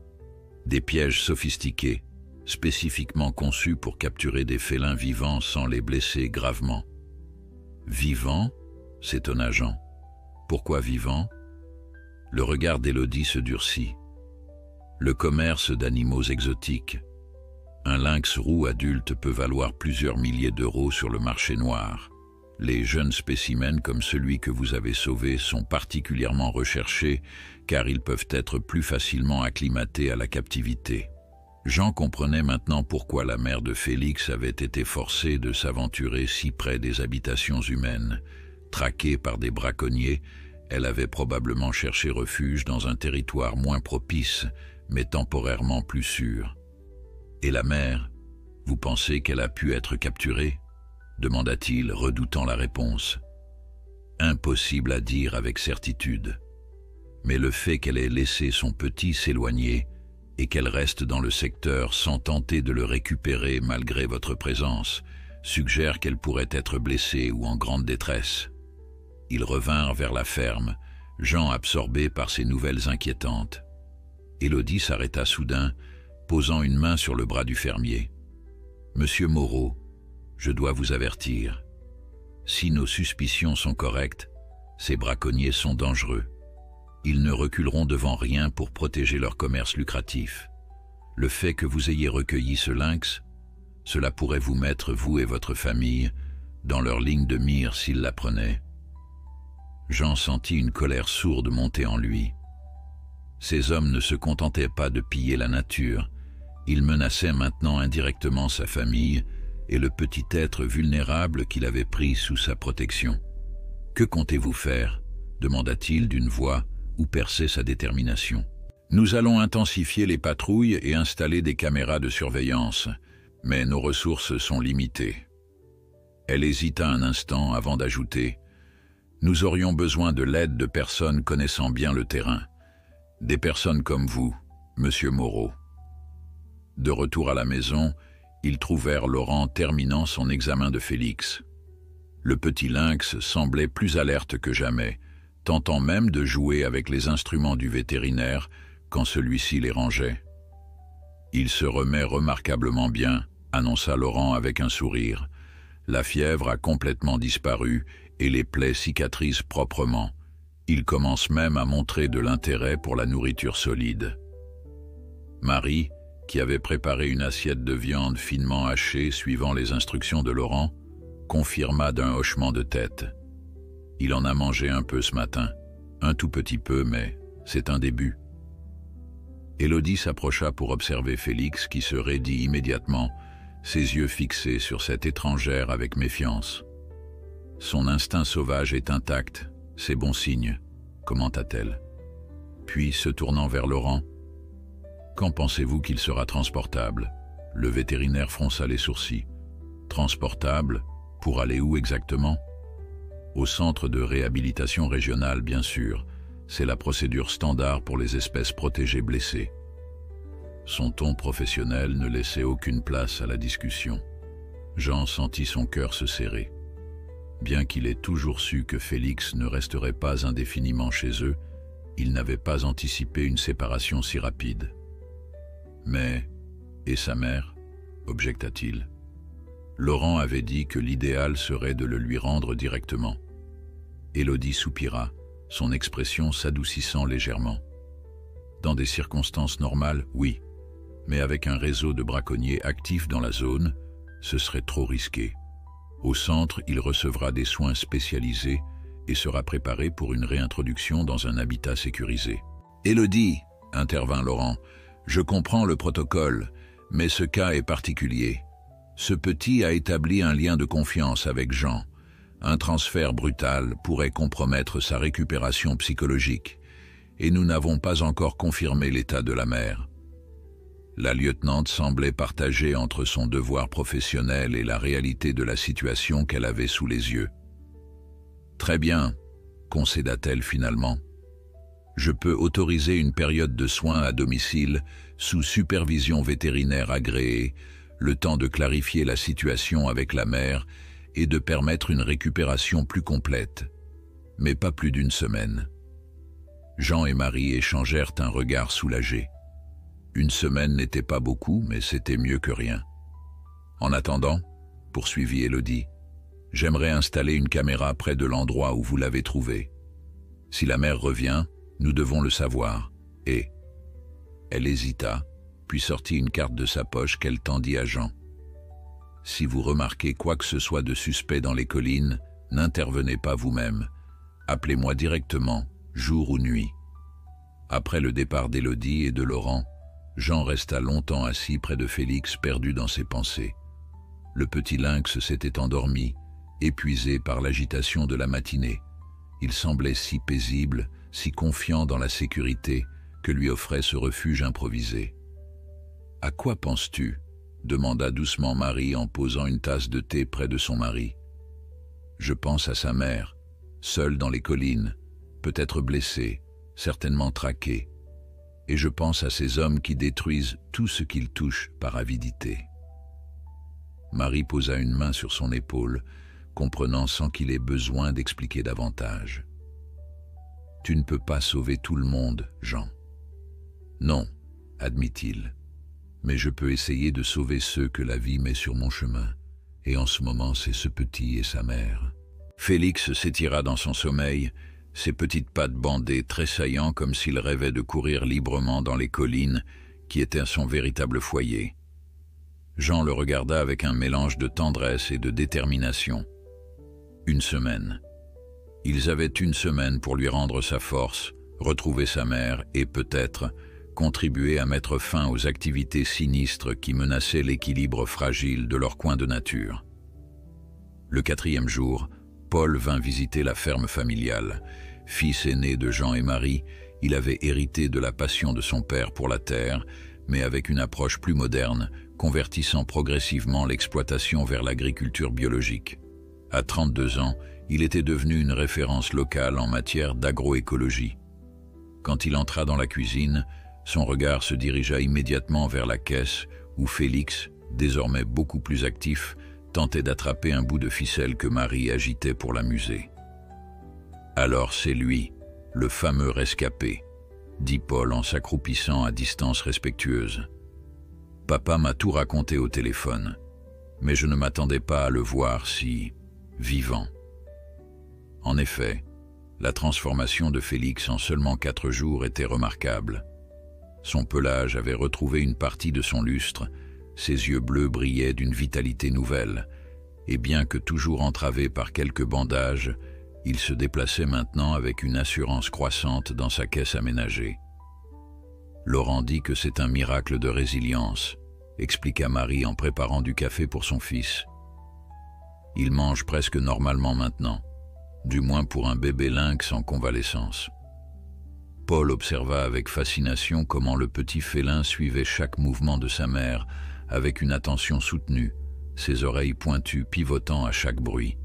Des pièges sophistiqués, spécifiquement conçus pour capturer des félins vivants sans les blesser gravement. »« Vivants ?» s'étonna Jean. « Pourquoi vivants ?» Le regard d'Élodie se durcit. « Le commerce d'animaux exotiques. Un lynx roux adulte peut valoir plusieurs milliers d'euros sur le marché noir. Les jeunes spécimens comme celui que vous avez sauvé sont particulièrement recherchés car ils peuvent être plus facilement acclimatés à la captivité. » Jean comprenait maintenant pourquoi la mère de Félix avait été forcée de s'aventurer si près des habitations humaines. Traquée par des braconniers, elle avait probablement cherché refuge dans un territoire moins propice, mais temporairement plus sûr. « Et la mère, vous pensez qu'elle a pu être capturée ?» demanda-t-il, redoutant la réponse. « Impossible à dire avec certitude. Mais le fait qu'elle ait laissé son petit s'éloigner et qu'elle reste dans le secteur sans tenter de le récupérer malgré votre présence, suggère qu'elle pourrait être blessée ou en grande détresse. » Ils revinrent vers la ferme, Jean absorbé par ces nouvelles inquiétantes. Élodie s'arrêta soudain, posant une main sur le bras du fermier. « Monsieur Moreau, je dois vous avertir. Si nos suspicions sont correctes, ces braconniers sont dangereux. Ils ne reculeront devant rien pour protéger leur commerce lucratif. Le fait que vous ayez recueilli ce lynx, cela pourrait vous mettre, vous et votre famille, dans leur ligne de mire s'ils l'apprenaient. » Jean sentit une colère sourde monter en lui. Ces hommes ne se contentaient pas de piller la nature, ils menaçaient maintenant indirectement sa famille et le petit être vulnérable qu'il avait pris sous sa protection. « Que comptez-vous faire ?» demanda-t-il d'une voix où perçait sa détermination. « Nous allons intensifier les patrouilles et installer des caméras de surveillance, mais nos ressources sont limitées. » Elle hésita un instant avant d'ajouter « Nous aurions besoin de l'aide de personnes connaissant bien le terrain, des personnes comme vous, Monsieur Moreau. » De retour à la maison, ils trouvèrent Laurent terminant son examen de Félix. Le petit lynx semblait plus alerte que jamais, tentant même de jouer avec les instruments du vétérinaire quand celui-ci les rangeait. « Il se remet remarquablement bien », annonça Laurent avec un sourire. « La fièvre a complètement disparu et les plaies cicatrisent proprement. Il commence même à montrer de l'intérêt pour la nourriture solide. » Marie, qui avait préparé une assiette de viande finement hachée suivant les instructions de Laurent, confirma d'un hochement de tête. « Il en a mangé un peu ce matin, un tout petit peu, mais c'est un début. » Élodie s'approcha pour observer Félix qui se raidit immédiatement, ses yeux fixés sur cette étrangère avec méfiance. « Son instinct sauvage est intact, c'est bon signe, » commenta-t-elle. Puis, se tournant vers Laurent, « Quand pensez-vous qu'il sera transportable ?» Le vétérinaire fronça les sourcils. « Transportable ? Pour aller où exactement ? » « Au centre de réhabilitation régionale, bien sûr. C'est la procédure standard pour les espèces protégées blessées. » Son ton professionnel ne laissait aucune place à la discussion. Jean sentit son cœur se serrer. Bien qu'il ait toujours su que Félix ne resterait pas indéfiniment chez eux, il n'avait pas anticipé une séparation si rapide. « Mais, et sa mère ?» objecta-t-il. « Laurent avait dit que l'idéal serait de le lui rendre directement. Élodie soupira, son expression s'adoucissant légèrement. Dans des circonstances normales, oui, mais avec un réseau de braconniers actifs dans la zone, ce serait trop risqué. Au centre, il recevra des soins spécialisés et sera préparé pour une réintroduction dans un habitat sécurisé. « Élodie, » intervint Laurent, « je comprends le protocole, mais ce cas est particulier. Ce petit a établi un lien de confiance avec Jean. Un transfert brutal pourrait compromettre sa récupération psychologique, et nous n'avons pas encore confirmé l'état de la mère. » La lieutenante semblait partagée entre son devoir professionnel et la réalité de la situation qu'elle avait sous les yeux. « Très bien, » concéda-t-elle finalement. « Je peux autoriser une période de soins à domicile sous supervision vétérinaire agréée, le temps de clarifier la situation avec la mère et de permettre une récupération plus complète, mais pas plus d'une semaine. » Jean et Marie échangèrent un regard soulagé. Une semaine n'était pas beaucoup, mais c'était mieux que rien. « En attendant, » poursuivit Élodie, « j'aimerais installer une caméra près de l'endroit où vous l'avez trouvé. Si la mère revient, nous devons le savoir. Et... » Elle hésita, puis sortit une carte de sa poche qu'elle tendit à Jean. « Si vous remarquez quoi que ce soit de suspect dans les collines, n'intervenez pas vous-même. Appelez-moi directement, jour ou nuit. » Après le départ d'Élodie et de Laurent, Jean resta longtemps assis près de Félix, perdu dans ses pensées. Le petit lynx s'était endormi, épuisé par l'agitation de la matinée. Il semblait si paisible, si confiant dans la sécurité que lui offrait ce refuge improvisé. « À quoi penses-tu » demanda doucement Marie en posant une tasse de thé près de son mari. « Je pense à sa mère, seule dans les collines, peut-être blessée, certainement traquée. Et je pense à ces hommes qui détruisent tout ce qu'ils touchent par avidité. » Marie posa une main sur son épaule, comprenant sans qu'il ait besoin d'expliquer davantage. « Tu ne peux pas sauver tout le monde, Jean. »« Non, » admit-il, « mais je peux essayer de sauver ceux que la vie met sur mon chemin, et en ce moment c'est ce petit et sa mère. » Félix s'étira dans son sommeil, ses petites pattes bandées tressaillant comme s'il rêvait de courir librement dans les collines qui étaient son véritable foyer. Jean le regarda avec un mélange de tendresse et de détermination. Une semaine. Ils avaient une semaine pour lui rendre sa force, retrouver sa mère et peut-être contribuer à mettre fin aux activités sinistres qui menaçaient l'équilibre fragile de leur coin de nature. Le 4e jour, Paul vint visiter la ferme familiale. Fils aîné de Jean et Marie, il avait hérité de la passion de son père pour la terre, mais avec une approche plus moderne, convertissant progressivement l'exploitation vers l'agriculture biologique. À 32 ans, il était devenu une référence locale en matière d'agroécologie. Quand il entra dans la cuisine, son regard se dirigea immédiatement vers la caisse où Félix, désormais beaucoup plus actif, tentait d'attraper un bout de ficelle que Marie agitait pour l'amuser. « Alors c'est lui, le fameux rescapé », dit Paul en s'accroupissant à distance respectueuse. « Papa m'a tout raconté au téléphone, mais je ne m'attendais pas à le voir si vivant. » En effet, la transformation de Félix en seulement 4 jours était remarquable. Son pelage avait retrouvé une partie de son lustre, ses yeux bleus brillaient d'une vitalité nouvelle, et bien que toujours entravé par quelques bandages, il se déplaçait maintenant avec une assurance croissante dans sa caisse aménagée. Laurent dit que c'est un miracle de résilience, expliqua Marie en préparant du café pour son fils. Il mange presque normalement maintenant, du moins pour un bébé lynx en convalescence. Paul observa avec fascination comment le petit félin suivait chaque mouvement de sa mère, avec une attention soutenue, ses oreilles pointues pivotant à chaque bruit.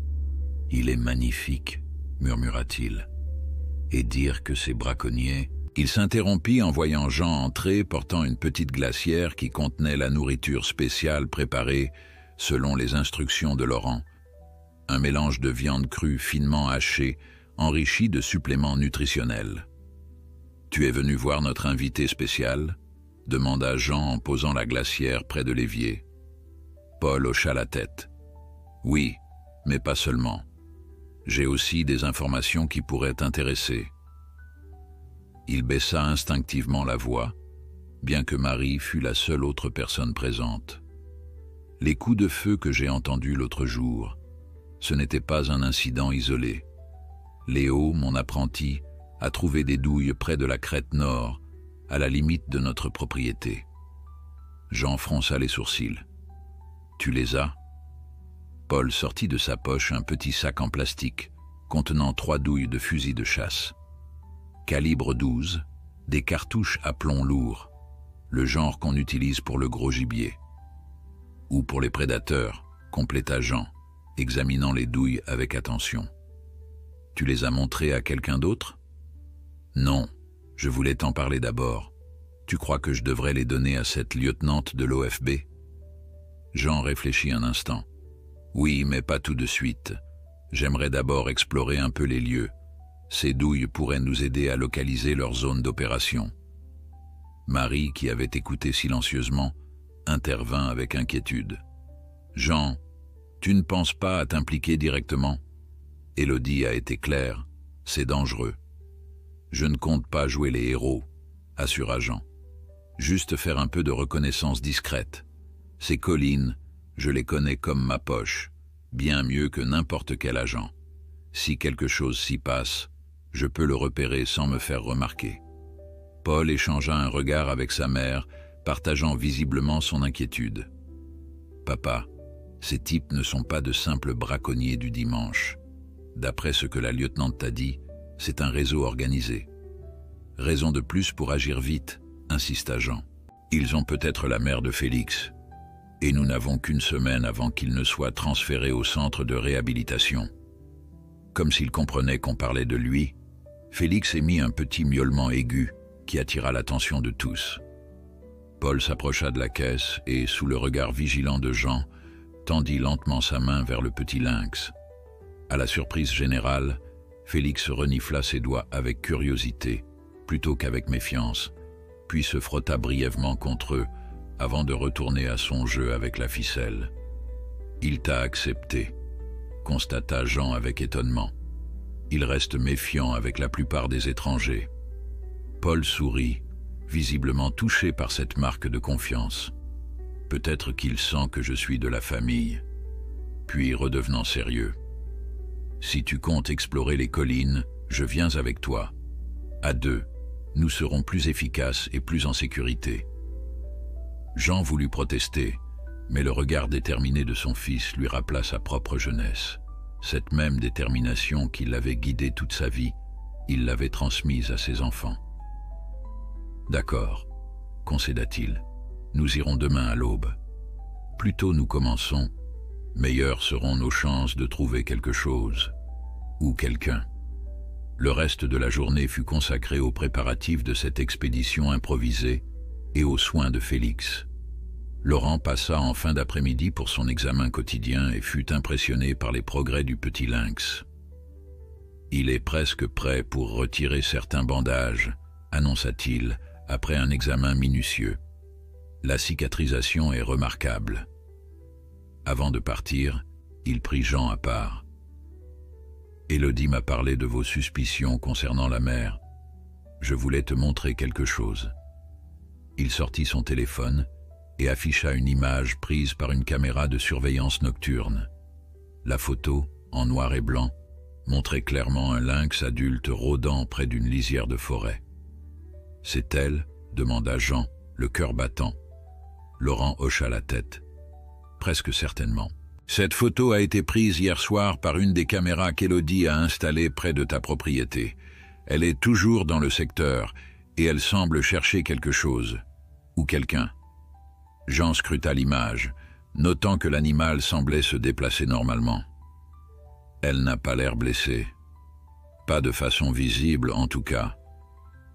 « Il est magnifique », murmura-t-il. « Et dire que ces braconniers... » Il s'interrompit en voyant Jean entrer portant une petite glacière qui contenait la nourriture spéciale préparée selon les instructions de Laurent. Un mélange de viande crue finement hachée, enrichi de suppléments nutritionnels. « Tu es venu voir notre invité spécial ?» demanda Jean en posant la glacière près de l'évier. Paul hocha la tête. Oui, mais pas seulement. J'ai aussi des informations qui pourraient t'intéresser. Il baissa instinctivement la voix, bien que Marie fût la seule autre personne présente. Les coups de feu que j'ai entendus l'autre jour, ce n'était pas un incident isolé. Léo, mon apprenti, a trouvé des douilles près de la crête nord, à la limite de notre propriété. Jean fronça les sourcils. « Tu les as ?» Paul sortit de sa poche un petit sac en plastique contenant 3 douilles de fusil de chasse. Calibre 12, des cartouches à plomb lourd, le genre qu'on utilise pour le gros gibier. Ou pour les prédateurs, compléta Jean, examinant les douilles avec attention. Tu les as montrées à quelqu'un d'autre? Non, je voulais t'en parler d'abord. Tu crois que je devrais les donner à cette lieutenante de l'OFB? Jean réfléchit un instant. Oui, mais pas tout de suite. J'aimerais d'abord explorer un peu les lieux. Ces douilles pourraient nous aider à localiser leur zone d'opération. Marie, qui avait écouté silencieusement, intervint avec inquiétude. Jean, tu ne penses pas à t'impliquer directement? Élodie a été claire, c'est dangereux. Je ne compte pas jouer les héros, assura Jean. Juste faire un peu de reconnaissance discrète. Ces collines, je les connais comme ma poche, bien mieux que n'importe quel agent. Si quelque chose s'y passe, je peux le repérer sans me faire remarquer. Paul échangea un regard avec sa mère, partageant visiblement son inquiétude. Papa, ces types ne sont pas de simples braconniers du dimanche. D'après ce que la lieutenante t'a dit, c'est un réseau organisé. Raison de plus pour agir vite, insista Jean. Ils ont peut-être la mère de Félix, et nous n'avons qu'une semaine avant qu'il ne soit transféré au centre de réhabilitation. Comme s'il comprenait qu'on parlait de lui, Félix émit un petit miaulement aigu qui attira l'attention de tous. Paul s'approcha de la caisse et, sous le regard vigilant de Jean, tendit lentement sa main vers le petit lynx. À la surprise générale, Félix renifla ses doigts avec curiosité, plutôt qu'avec méfiance, puis se frotta brièvement contre eux, avant de retourner à son jeu avec la ficelle. « Il t'a accepté », constata Jean avec étonnement. Il reste méfiant avec la plupart des étrangers. Paul sourit, visiblement touché par cette marque de confiance. Peut-être qu'il sent que je suis de la famille. Puis, redevenant sérieux. « Si tu comptes explorer les collines, je viens avec toi. À deux, nous serons plus efficaces et plus en sécurité. » Jean voulut protester, mais le regard déterminé de son fils lui rappela sa propre jeunesse. Cette même détermination qui l'avait guidé toute sa vie, il l'avait transmise à ses enfants. « D'accord, » concéda-t-il, « nous irons demain à l'aube. Plus tôt nous commençons, meilleures seront nos chances de trouver quelque chose, ou quelqu'un. » Le reste de la journée fut consacré aux préparatifs de cette expédition improvisée et aux soins de Félix. Laurent passa en fin d'après-midi pour son examen quotidien et fut impressionné par les progrès du petit lynx. « Il est presque prêt pour retirer certains bandages », annonça-t-il après un examen minutieux. « La cicatrisation est remarquable. » Avant de partir, il prit Jean à part. « Élodie m'a parlé de vos suspicions concernant la mère. Je voulais te montrer quelque chose. » Il sortit son téléphone et afficha une image prise par une caméra de surveillance nocturne. La photo, en noir et blanc, montrait clairement un lynx adulte rôdant près d'une lisière de forêt. « C'est elle ?» demanda Jean, le cœur battant. Laurent hocha la tête. « Presque certainement. Cette photo a été prise hier soir par une des caméras qu'Élodie a installées près de ta propriété. Elle est toujours dans le secteur et elle semble chercher quelque chose. Ou quelqu'un. » Jean scruta l'image, notant que l'animal semblait se déplacer normalement. Elle n'a pas l'air blessée. Pas de façon visible en tout cas.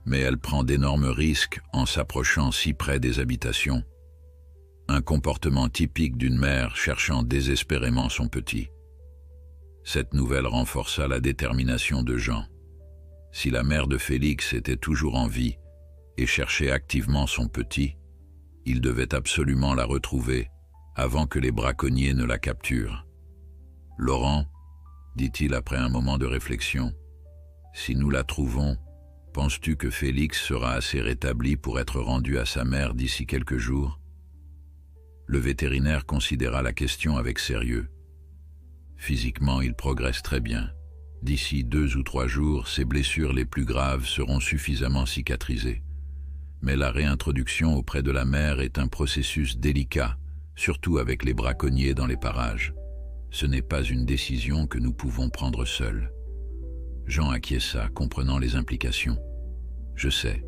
Mais elle prend d'énormes risques en s'approchant si près des habitations. Un comportement typique d'une mère cherchant désespérément son petit. Cette nouvelle renforça la détermination de Jean. Si la mère de Félix était toujours en vie et cherchait activement son petit, il devait absolument la retrouver avant que les braconniers ne la capturent. « Laurent, dit-il après un moment de réflexion, si nous la trouvons, penses-tu que Félix sera assez rétabli pour être rendu à sa mère d'ici quelques jours ?» Le vétérinaire considéra la question avec sérieux. Physiquement, il progresse très bien. D'ici 2 ou 3 jours, ses blessures les plus graves seront suffisamment cicatrisées. Mais la réintroduction auprès de la mère est un processus délicat, surtout avec les braconniers dans les parages. Ce n'est pas une décision que nous pouvons prendre seuls. Jean acquiesça, comprenant les implications. « Je sais,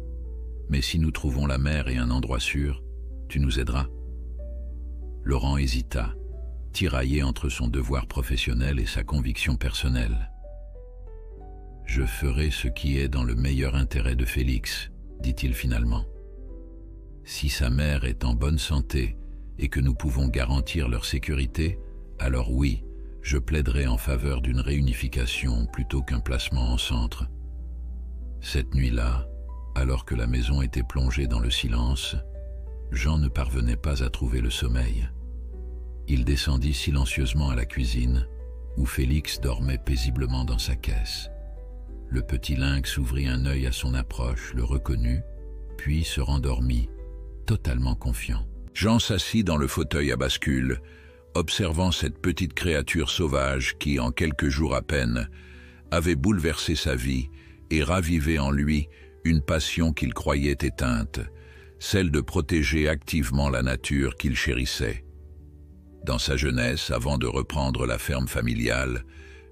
mais si nous trouvons la mère et un endroit sûr, tu nous aideras ?» Laurent hésita, tiraillé entre son devoir professionnel et sa conviction personnelle. « Je ferai ce qui est dans le meilleur intérêt de Félix, » dit-il finalement. « Si sa mère est en bonne santé et que nous pouvons garantir leur sécurité, alors oui, je plaiderai en faveur d'une réunification plutôt qu'un placement en centre. » Cette nuit-là, alors que la maison était plongée dans le silence, Jean ne parvenait pas à trouver le sommeil. Il descendit silencieusement à la cuisine, où Félix dormait paisiblement dans sa caisse. Le petit lynx ouvrit un œil à son approche, le reconnut, puis se rendormit, totalement confiant. Jean s'assit dans le fauteuil à bascule, observant cette petite créature sauvage qui, en quelques jours à peine, avait bouleversé sa vie et ravivé en lui une passion qu'il croyait éteinte, celle de protéger activement la nature qu'il chérissait. Dans sa jeunesse, avant de reprendre la ferme familiale,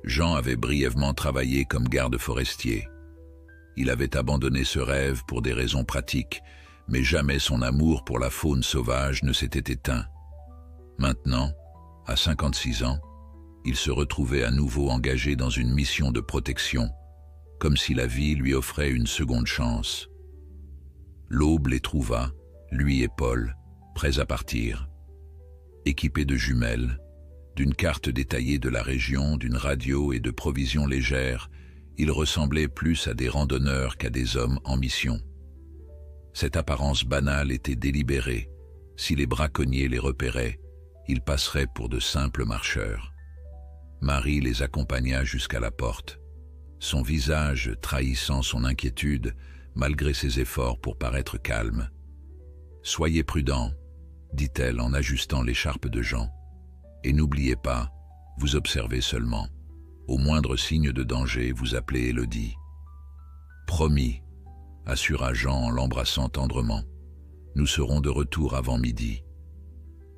Jean avait brièvement travaillé comme garde forestier. Il avait abandonné ce rêve pour des raisons pratiques, mais jamais son amour pour la faune sauvage ne s'était éteint. Maintenant, à 56 ans, il se retrouvait à nouveau engagé dans une mission de protection, comme si la vie lui offrait une seconde chance. L'aube les trouva, lui et Paul, prêts à partir. Équipés de jumelles, d'une carte détaillée de la région, d'une radio et de provisions légères, ils ressemblaient plus à des randonneurs qu'à des hommes en mission. Cette apparence banale était délibérée. Si les braconniers les repéraient, ils passeraient pour de simples marcheurs. Marie les accompagna jusqu'à la porte, son visage trahissant son inquiétude malgré ses efforts pour paraître calme. « Soyez prudents, » dit-elle en ajustant l'écharpe de Jean. « Et n'oubliez pas, vous observez seulement. Au moindre signe de danger, vous appelez Élodie. »« Promis, » assura Jean en l'embrassant tendrement. « Nous serons de retour avant midi. »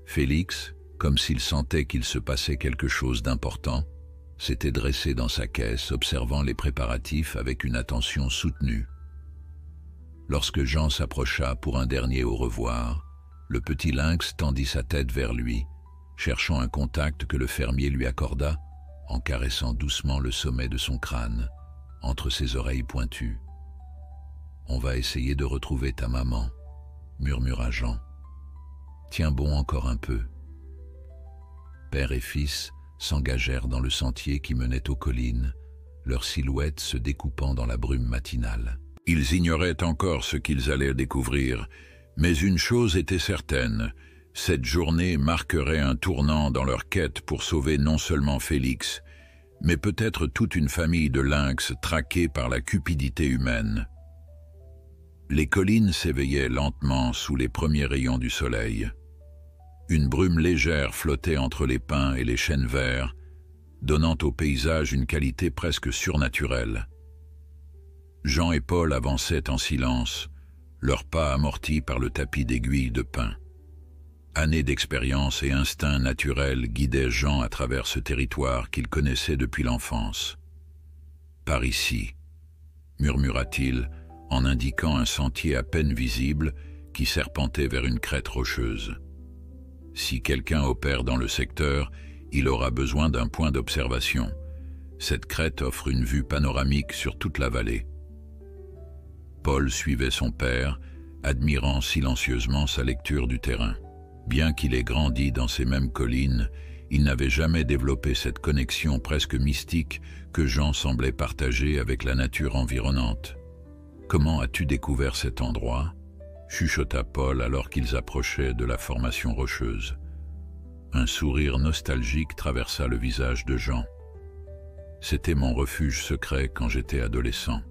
Félix, comme s'il sentait qu'il se passait quelque chose d'important, s'était dressé dans sa caisse, observant les préparatifs avec une attention soutenue. Lorsque Jean s'approcha pour un dernier au revoir, le petit lynx tendit sa tête vers lui, cherchant un contact que le fermier lui accorda, en caressant doucement le sommet de son crâne, entre ses oreilles pointues. « On va essayer de retrouver ta maman, » murmura Jean. « Tiens bon encore un peu. » Père et fils s'engagèrent dans le sentier qui menait aux collines, leurs silhouettes se découpant dans la brume matinale. Ils ignoraient encore ce qu'ils allaient découvrir, mais une chose était certaine, cette journée marquerait un tournant dans leur quête pour sauver non seulement Félix, mais peut-être toute une famille de lynx traqués par la cupidité humaine. Les collines s'éveillaient lentement sous les premiers rayons du soleil. Une brume légère flottait entre les pins et les chênes verts, donnant au paysage une qualité presque surnaturelle. Jean et Paul avançaient en silence, leurs pas amortis par le tapis d'aiguilles de pin. Années d'expérience et instinct naturel guidaient Jean à travers ce territoire qu'il connaissait depuis l'enfance. « Par ici », murmura-t-il, en indiquant un sentier à peine visible qui serpentait vers une crête rocheuse. Si quelqu'un opère dans le secteur, il aura besoin d'un point d'observation. Cette crête offre une vue panoramique sur toute la vallée. Paul suivait son père, admirant silencieusement sa lecture du terrain. Bien qu'il ait grandi dans ces mêmes collines, il n'avait jamais développé cette connexion presque mystique que Jean semblait partager avec la nature environnante. « Comment as-tu découvert cet endroit ?» chuchota Paul alors qu'ils approchaient de la formation rocheuse. Un sourire nostalgique traversa le visage de Jean. C'était mon refuge secret quand j'étais adolescent.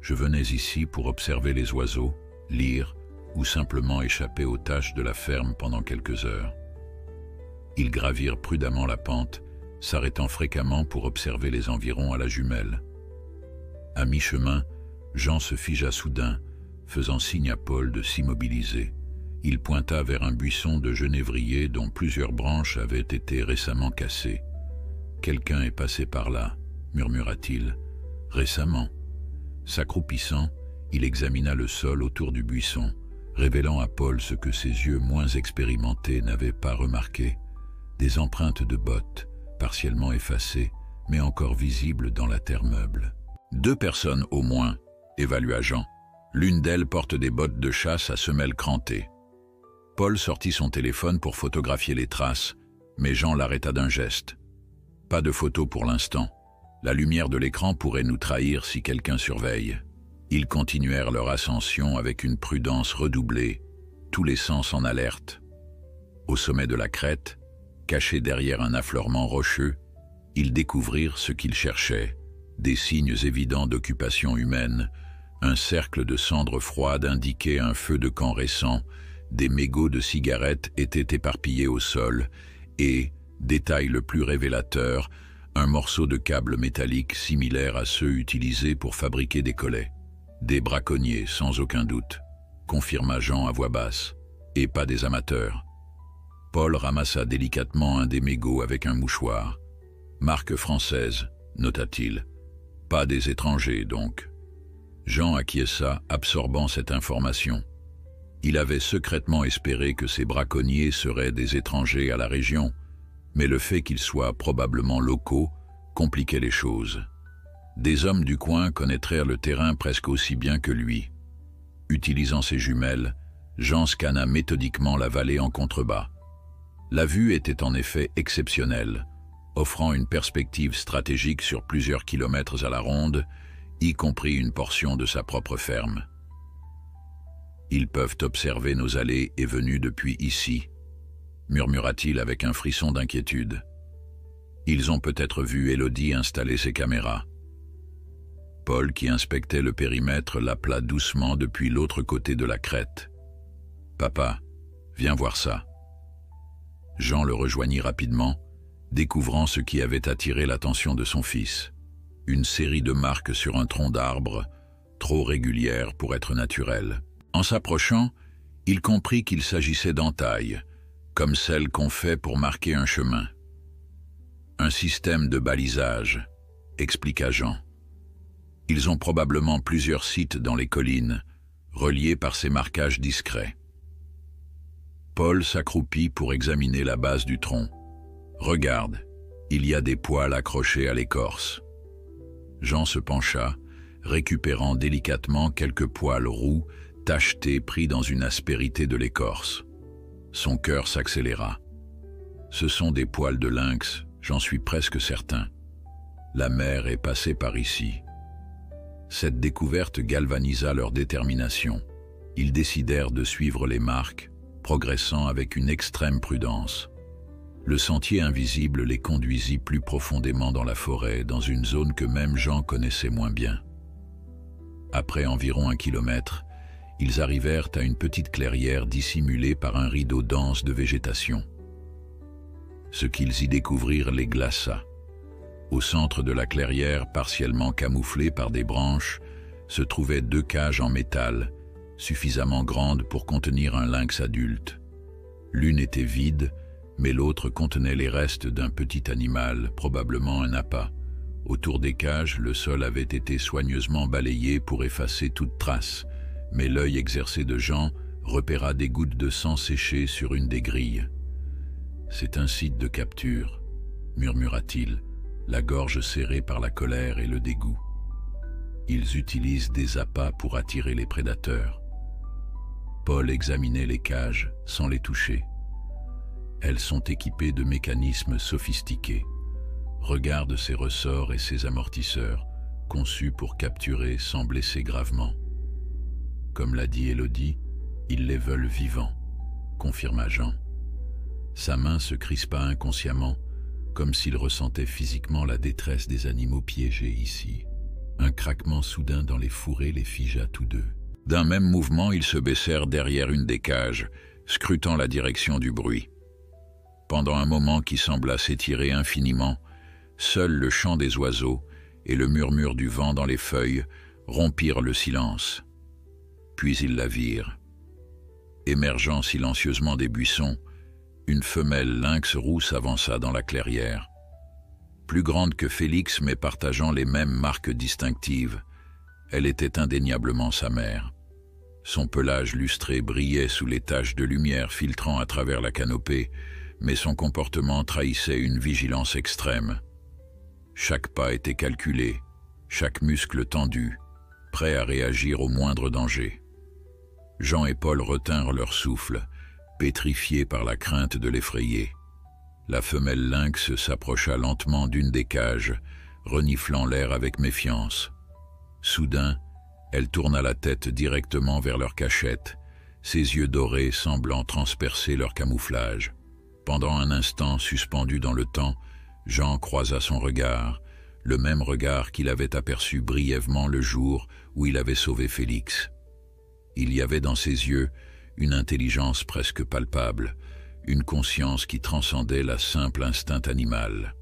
Je venais ici pour observer les oiseaux, lire ou simplement échapper aux tâches de la ferme pendant quelques heures. Ils gravirent prudemment la pente, s'arrêtant fréquemment pour observer les environs à la jumelle. À mi-chemin, Jean se figea soudain, faisant signe à Paul de s'immobiliser. Il pointa vers un buisson de genévrier dont plusieurs branches avaient été récemment cassées. « Quelqu'un est passé par là, » murmura-t-il. « Récemment ?» S'accroupissant, il examina le sol autour du buisson, révélant à Paul ce que ses yeux moins expérimentés n'avaient pas remarqué. Des empreintes de bottes, partiellement effacées, mais encore visibles dans la terre meuble. « 2 personnes au moins, » évalua Jean. L'une d'elles porte des bottes de chasse à semelles crantées. Paul sortit son téléphone pour photographier les traces, mais Jean l'arrêta d'un geste. « Pas de photo pour l'instant. La lumière de l'écran pourrait nous trahir si quelqu'un surveille. » Ils continuèrent leur ascension avec une prudence redoublée, tous les sens en alerte. Au sommet de la crête, cachés derrière un affleurement rocheux, ils découvrirent ce qu'ils cherchaient, des signes évidents d'occupation humaine. Un cercle de cendres froides indiquait un feu de camp récent, des mégots de cigarettes étaient éparpillés au sol et, détail le plus révélateur, un morceau de câble métallique similaire à ceux utilisés pour fabriquer des collets. Des braconniers, sans aucun doute, confirma Jean à voix basse, et pas des amateurs. Paul ramassa délicatement un des mégots avec un mouchoir. Marque française, nota-t-il. Pas des étrangers, donc. Jean acquiesça, absorbant cette information. Il avait secrètement espéré que ces braconniers seraient des étrangers à la région, mais le fait qu'ils soient probablement locaux compliquait les choses. Des hommes du coin connaîtraient le terrain presque aussi bien que lui. Utilisant ses jumelles, Jean scanna méthodiquement la vallée en contrebas. La vue était en effet exceptionnelle, offrant une perspective stratégique sur plusieurs kilomètres à la ronde, y compris une portion de sa propre ferme. Ils peuvent observer nos allées et venues depuis ici, murmura-t-il avec un frisson d'inquiétude. Ils ont peut-être vu Élodie installer ses caméras. Paul, qui inspectait le périmètre, l'appela doucement depuis l'autre côté de la crête. « Papa, viens voir ça. » Jean le rejoignit rapidement, découvrant ce qui avait attiré l'attention de son fils. Une série de marques sur un tronc d'arbre, trop régulières pour être naturelles. En s'approchant, il comprit qu'il s'agissait d'entailles, comme celles qu'on fait pour marquer un chemin. « Un système de balisage », expliqua Jean. « Ils ont probablement plusieurs sites dans les collines, reliés par ces marquages discrets. » Paul s'accroupit pour examiner la base du tronc. « Regarde, il y a des poils accrochés à l'écorce. » Jean se pencha, récupérant délicatement quelques poils roux, tachetés pris dans une aspérité de l'écorce. Son cœur s'accéléra. « Ce sont des poils de lynx, j'en suis presque certain. La mère est passée par ici. » Cette découverte galvanisa leur détermination. Ils décidèrent de suivre les marques, progressant avec une extrême prudence. Le sentier invisible les conduisit plus profondément dans la forêt, dans une zone que même Jean connaissait moins bien. Après environ 1 kilomètre, ils arrivèrent à une petite clairière dissimulée par un rideau dense de végétation. Ce qu'ils y découvrirent les glaça. Au centre de la clairière, partiellement camouflée par des branches, se trouvaient 2 cages en métal, suffisamment grandes pour contenir un lynx adulte. L'une était vide, mais l'autre contenait les restes d'un petit animal, probablement un appât. Autour des cages, le sol avait été soigneusement balayé pour effacer toute trace, mais l'œil exercé de Jean repéra des gouttes de sang séchées sur une des grilles. « C'est un site de capture », murmura-t-il, la gorge serrée par la colère et le dégoût. « Ils utilisent des appâts pour attirer les prédateurs. » Paul examinait les cages sans les toucher. Elles sont équipées de mécanismes sophistiqués. Regarde ces ressorts et ces amortisseurs, conçus pour capturer sans blesser gravement. Comme l'a dit Élodie, ils les veulent vivants, confirma Jean. Sa main se crispa inconsciemment, comme s'il ressentait physiquement la détresse des animaux piégés ici. Un craquement soudain dans les fourrés les figea tous deux. D'un même mouvement, ils se baissèrent derrière une des cages, scrutant la direction du bruit. Pendant un moment qui sembla s'étirer infiniment, seul le chant des oiseaux et le murmure du vent dans les feuilles rompirent le silence. Puis ils la virent. Émergeant silencieusement des buissons, une femelle lynx roux s'avança dans la clairière. Plus grande que Félix mais partageant les mêmes marques distinctives, elle était indéniablement sa mère. Son pelage lustré brillait sous les taches de lumière filtrant à travers la canopée, mais son comportement trahissait une vigilance extrême. Chaque pas était calculé, chaque muscle tendu, prêt à réagir au moindre danger. Jean et Paul retinrent leur souffle, pétrifiés par la crainte de l'effrayer. La femelle lynx s'approcha lentement d'une des cages, reniflant l'air avec méfiance. Soudain, elle tourna la tête directement vers leur cachette, ses yeux dorés semblant transpercer leur camouflage. Pendant un instant, suspendu dans le temps, Jean croisa son regard, le même regard qu'il avait aperçu brièvement le jour où il avait sauvé Félix. Il y avait dans ses yeux une intelligence presque palpable, une conscience qui transcendait la simple instinct animal.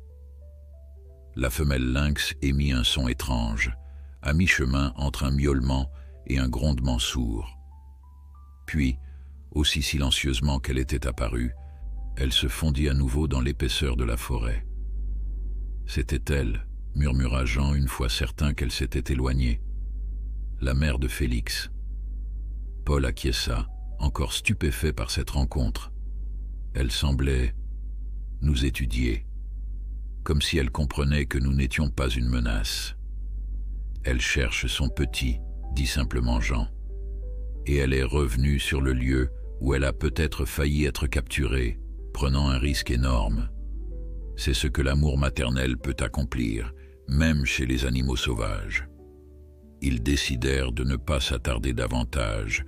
La femelle lynx émit un son étrange, à mi-chemin entre un miaulement et un grondement sourd. Puis, aussi silencieusement qu'elle était apparue, elle se fondit à nouveau dans l'épaisseur de la forêt. « C'était elle », murmura Jean une fois certain qu'elle s'était éloignée. « La mère de Félix. » Paul acquiesça, encore stupéfait par cette rencontre. Elle semblait nous étudier, comme si elle comprenait que nous n'étions pas une menace. « Elle cherche son petit », dit simplement Jean. « Et elle est revenue sur le lieu où elle a peut-être failli être capturée, prenant un risque énorme. C'est ce que l'amour maternel peut accomplir, même chez les animaux sauvages. » Ils décidèrent de ne pas s'attarder davantage,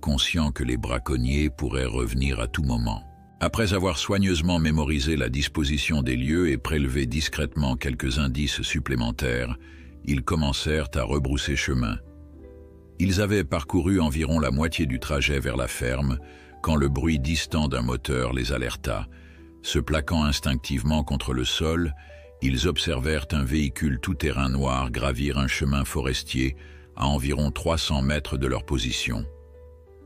conscients que les braconniers pourraient revenir à tout moment. Après avoir soigneusement mémorisé la disposition des lieux et prélevé discrètement quelques indices supplémentaires, ils commencèrent à rebrousser chemin. Ils avaient parcouru environ la moitié du trajet vers la ferme, quand le bruit distant d'un moteur les alerta. Se plaquant instinctivement contre le sol, ils observèrent un véhicule tout-terrain noir gravir un chemin forestier à environ 300 mètres de leur position.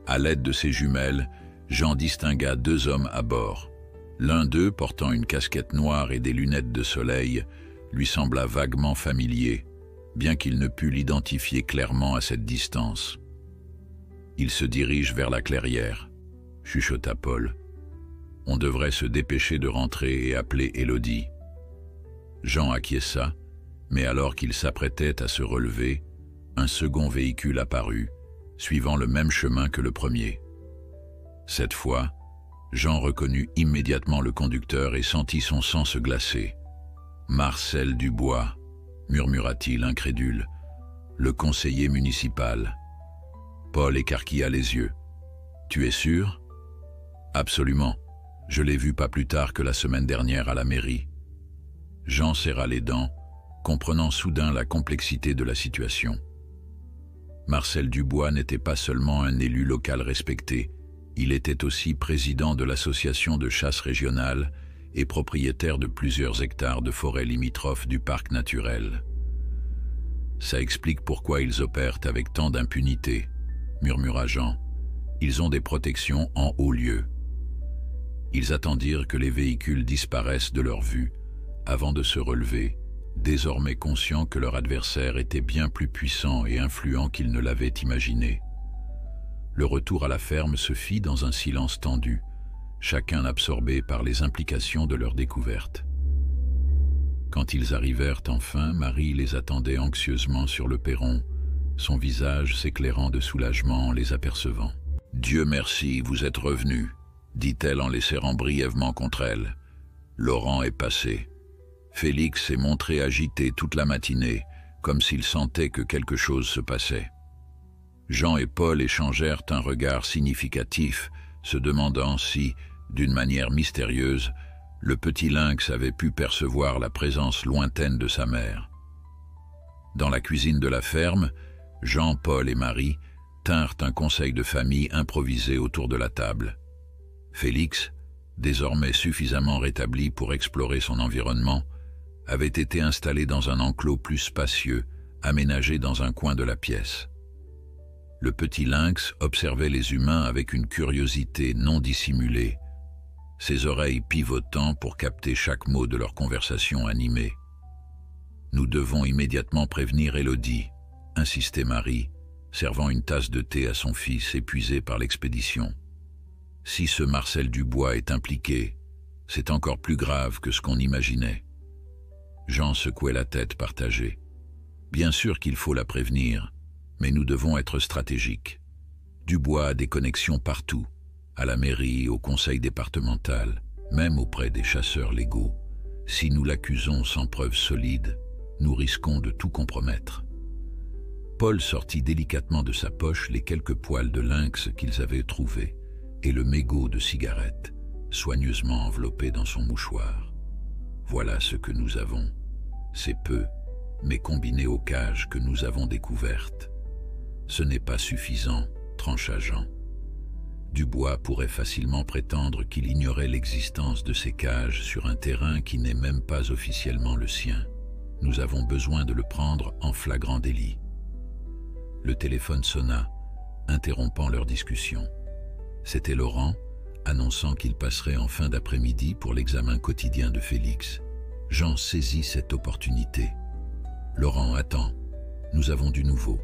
À l'aide de ses jumelles, Jean distingua 2 hommes à bord. L'un d'eux, portant une casquette noire et des lunettes de soleil, lui sembla vaguement familier, bien qu'il ne pût l'identifier clairement à cette distance. « Il se dirige vers la clairière », chuchota Paul. « On devrait se dépêcher de rentrer et appeler Élodie. » Jean acquiesça, mais alors qu'il s'apprêtait à se relever, un second véhicule apparut, suivant le même chemin que le premier. Cette fois, Jean reconnut immédiatement le conducteur et sentit son sang se glacer. « Marcel Dubois », murmura-t-il incrédule, « le conseiller municipal. » Paul écarquilla les yeux. « Tu es sûr ?»« Absolument. Je l'ai vu pas plus tard que la semaine dernière à la mairie. » Jean serra les dents, comprenant soudain la complexité de la situation. Marcel Dubois n'était pas seulement un élu local respecté, il était aussi président de l'association de chasse régionale et propriétaire de plusieurs hectares de forêts limitrophes du parc naturel. « Ça explique pourquoi ils opèrent avec tant d'impunité, » murmura Jean. « Ils ont des protections en haut lieu. » Ils attendirent que les véhicules disparaissent de leur vue, avant de se relever, désormais conscients que leur adversaire était bien plus puissant et influent qu'ils ne l'avaient imaginé. Le retour à la ferme se fit dans un silence tendu, chacun absorbé par les implications de leur découverte. Quand ils arrivèrent enfin, Marie les attendait anxieusement sur le perron, son visage s'éclairant de soulagement en les apercevant. « Dieu merci, vous êtes revenus », dit-elle en les serrant brièvement contre elle. « Laurent est passé. Félix s'est montré agité toute la matinée, comme s'il sentait que quelque chose se passait. » Jean et Paul échangèrent un regard significatif, se demandant si, D'une manière mystérieuse, le petit lynx avait pu percevoir la présence lointaine de sa mère. Dans la cuisine de la ferme, Jean, Paul et Marie tinrent un conseil de famille improvisé autour de la table. Félix, désormais suffisamment rétabli pour explorer son environnement, avait été installé dans un enclos plus spacieux, aménagé dans un coin de la pièce. Le petit lynx observait les humains avec une curiosité non dissimulée, ses oreilles pivotant pour capter chaque mot de leur conversation animée. « Nous devons immédiatement prévenir Élodie », insistait Marie, servant une tasse de thé à son fils épuisé par l'expédition. « Si ce Marcel Dubois est impliqué, c'est encore plus grave que ce qu'on imaginait. » Jean secouait la tête partagée. « Bien sûr qu'il faut la prévenir, mais nous devons être stratégiques. Dubois a des connexions partout, à la mairie, au conseil départemental, même auprès des chasseurs légaux. Si nous l'accusons sans preuve solide, nous risquons de tout compromettre. » Paul sortit délicatement de sa poche les quelques poils de lynx qu'ils avaient trouvés et le mégot de cigarette, soigneusement enveloppé dans son mouchoir. « Voilà ce que nous avons. C'est peu, mais combiné aux cages que nous avons découvertes. Ce n'est pas suffisant, trancha Jean. Dubois pourrait facilement prétendre qu'il ignorait l'existence de ces cages sur un terrain qui n'est même pas officiellement le sien. Nous avons besoin de le prendre en flagrant délit. » Le téléphone sonna, interrompant leur discussion. C'était Laurent, annonçant qu'il passerait en fin d'après-midi pour l'examen quotidien de Félix. Jean saisit cette opportunité. « Laurent, attends, nous avons du nouveau.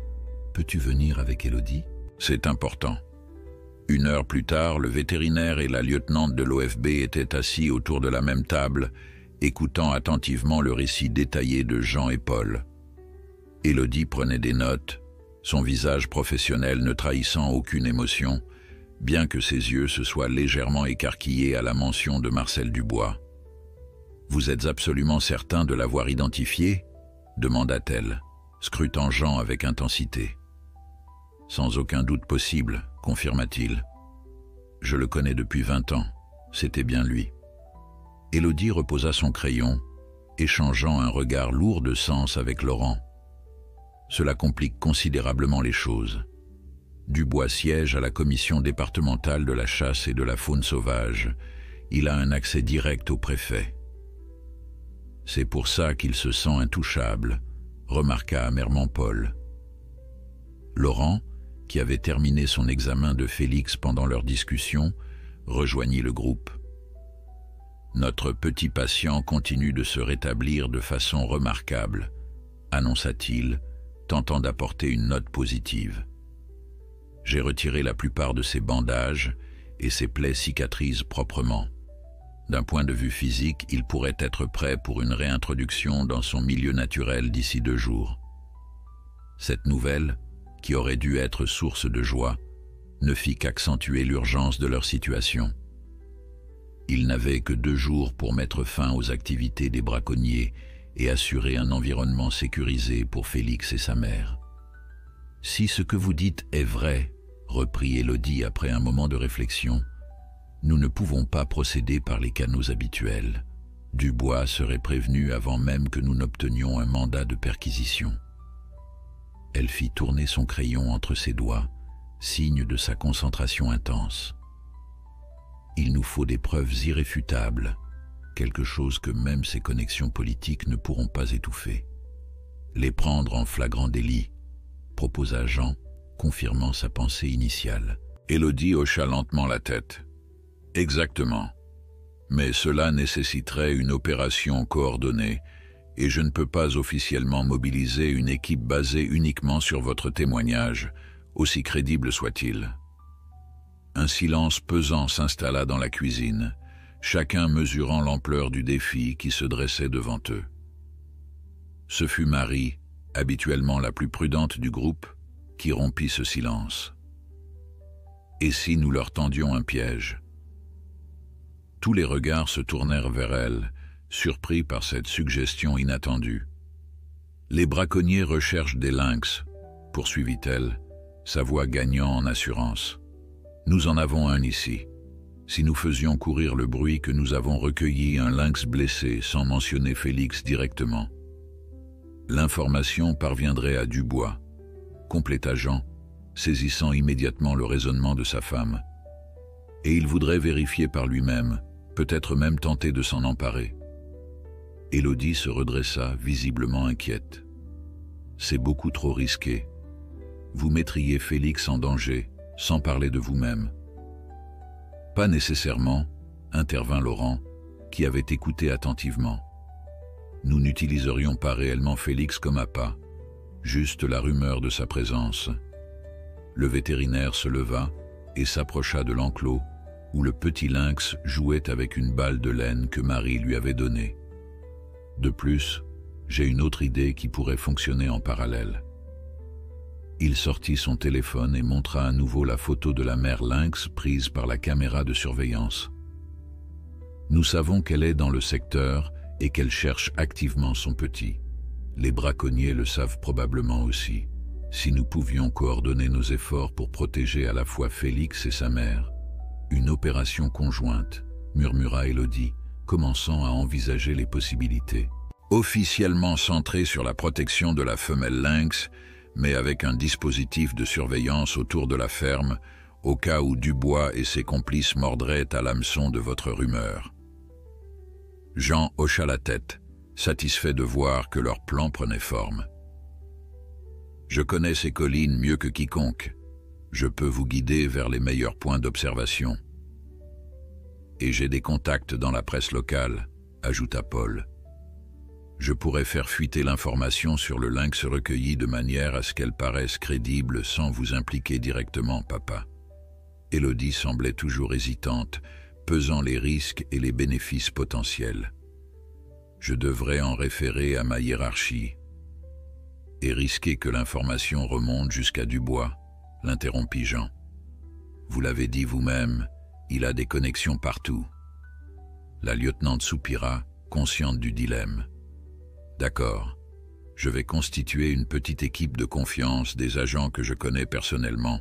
Peux-tu venir avec Élodie ? » « C'est important. » 1 heure plus tard, le vétérinaire et la lieutenante de l'OFB étaient assis autour de la même table, écoutant attentivement le récit détaillé de Jean et Paul. Élodie prenait des notes, son visage professionnel ne trahissant aucune émotion, bien que ses yeux se soient légèrement écarquillés à la mention de Marcel Dubois. « Vous êtes absolument certain de l'avoir identifié ?» demanda-t-elle, scrutant Jean avec intensité. « Sans aucun doute possible, confirma-t-il. Je le connais depuis 20 ans, c'était bien lui. » Élodie reposa son crayon, échangeant un regard lourd de sens avec Laurent. Cela complique considérablement les choses. Dubois siège à la commission départementale de la chasse et de la faune sauvage. Il a un accès direct au préfet. C'est pour ça qu'il se sent intouchable, remarqua amèrement Paul. Laurent, qui avait terminé son examen de Félix pendant leur discussion, rejoignit le groupe. « Notre petit patient continue de se rétablir de façon remarquable, » annonça-t-il, tentant d'apporter une note positive. « J'ai retiré la plupart de ses bandages et ses plaies cicatrisent proprement. D'un point de vue physique, il pourrait être prêt pour une réintroduction dans son milieu naturel d'ici 2 jours. » Cette nouvelle, qui aurait dû être source de joie, ne fit qu'accentuer l'urgence de leur situation. Ils n'avaient que 2 jours pour mettre fin aux activités des braconniers et assurer un environnement sécurisé pour Félix et sa mère. « Si ce que vous dites est vrai, » reprit Élodie après un moment de réflexion, « nous ne pouvons pas procéder par les canaux habituels. Dubois serait prévenu avant même que nous n'obtenions un mandat de perquisition. » Elle fit tourner son crayon entre ses doigts, signe de sa concentration intense. « Il nous faut des preuves irréfutables, quelque chose que même ses connexions politiques ne pourront pas étouffer. Les prendre en flagrant délit, » proposa Jean, confirmant sa pensée initiale. Élodie hocha lentement la tête. « Exactement. Mais cela nécessiterait une opération coordonnée, et je ne peux pas officiellement mobiliser une équipe basée uniquement sur votre témoignage, aussi crédible soit-il. » Un silence pesant s'installa dans la cuisine, chacun mesurant l'ampleur du défi qui se dressait devant eux. Ce fut Marie, habituellement la plus prudente du groupe, qui rompit ce silence. « Et si nous leur tendions un piège ?» Tous les regards se tournèrent vers elle, surpris par cette suggestion inattendue. « Les braconniers recherchent des lynx, » poursuivit-elle, sa voix gagnant en assurance. « Nous en avons un ici. Si nous faisions courir le bruit que nous avons recueilli un lynx blessé sans mentionner Félix directement, l'information parviendrait à Dubois, compléta Jean, saisissant immédiatement le raisonnement de sa femme. Et il voudrait vérifier par lui-même, peut-être même tenter de s'en emparer. Élodie se redressa, visiblement inquiète. C'est beaucoup trop risqué. Vous mettriez Félix en danger, sans parler de vous-même. Pas nécessairement, intervint Laurent, qui avait écouté attentivement. Nous n'utiliserions pas réellement Félix comme appât, juste la rumeur de sa présence. Le vétérinaire se leva et s'approcha de l'enclos où le petit lynx jouait avec une balle de laine que Marie lui avait donnée. De plus, j'ai une autre idée qui pourrait fonctionner en parallèle. Il sortit son téléphone et montra à nouveau la photo de la mère lynx prise par la caméra de surveillance. Nous savons qu'elle est dans le secteur et qu'elle cherche activement son petit. Les braconniers le savent probablement aussi. Si nous pouvions coordonner nos efforts pour protéger à la fois Félix et sa mère, une opération conjointe, murmura Élodie, commençant à envisager les possibilités. Officiellement centrée sur la protection de la femelle lynx, mais avec un dispositif de surveillance autour de la ferme, au cas où Dubois et ses complices mordraient à l'hameçon de votre rumeur. Jean hocha la tête, satisfait de voir que leur plan prenait forme. Je connais ces collines mieux que quiconque. Je peux vous guider vers les meilleurs points d'observation. Et j'ai des contacts dans la presse locale, ajouta Paul. Je pourrais faire fuiter l'information sur le lynx recueilli de manière à ce qu'elle paraisse crédible sans vous impliquer directement, papa. Élodie semblait toujours hésitante, pesant les risques et les bénéfices potentiels. Je devrais en référer à ma hiérarchie. Et risquer que l'information remonte jusqu'à Dubois, l'interrompit Jean. Vous l'avez dit vous-même, il a des connexions partout. La lieutenante soupira, consciente du dilemme. D'accord, je vais constituer une petite équipe de confiance des agents que je connais personnellement,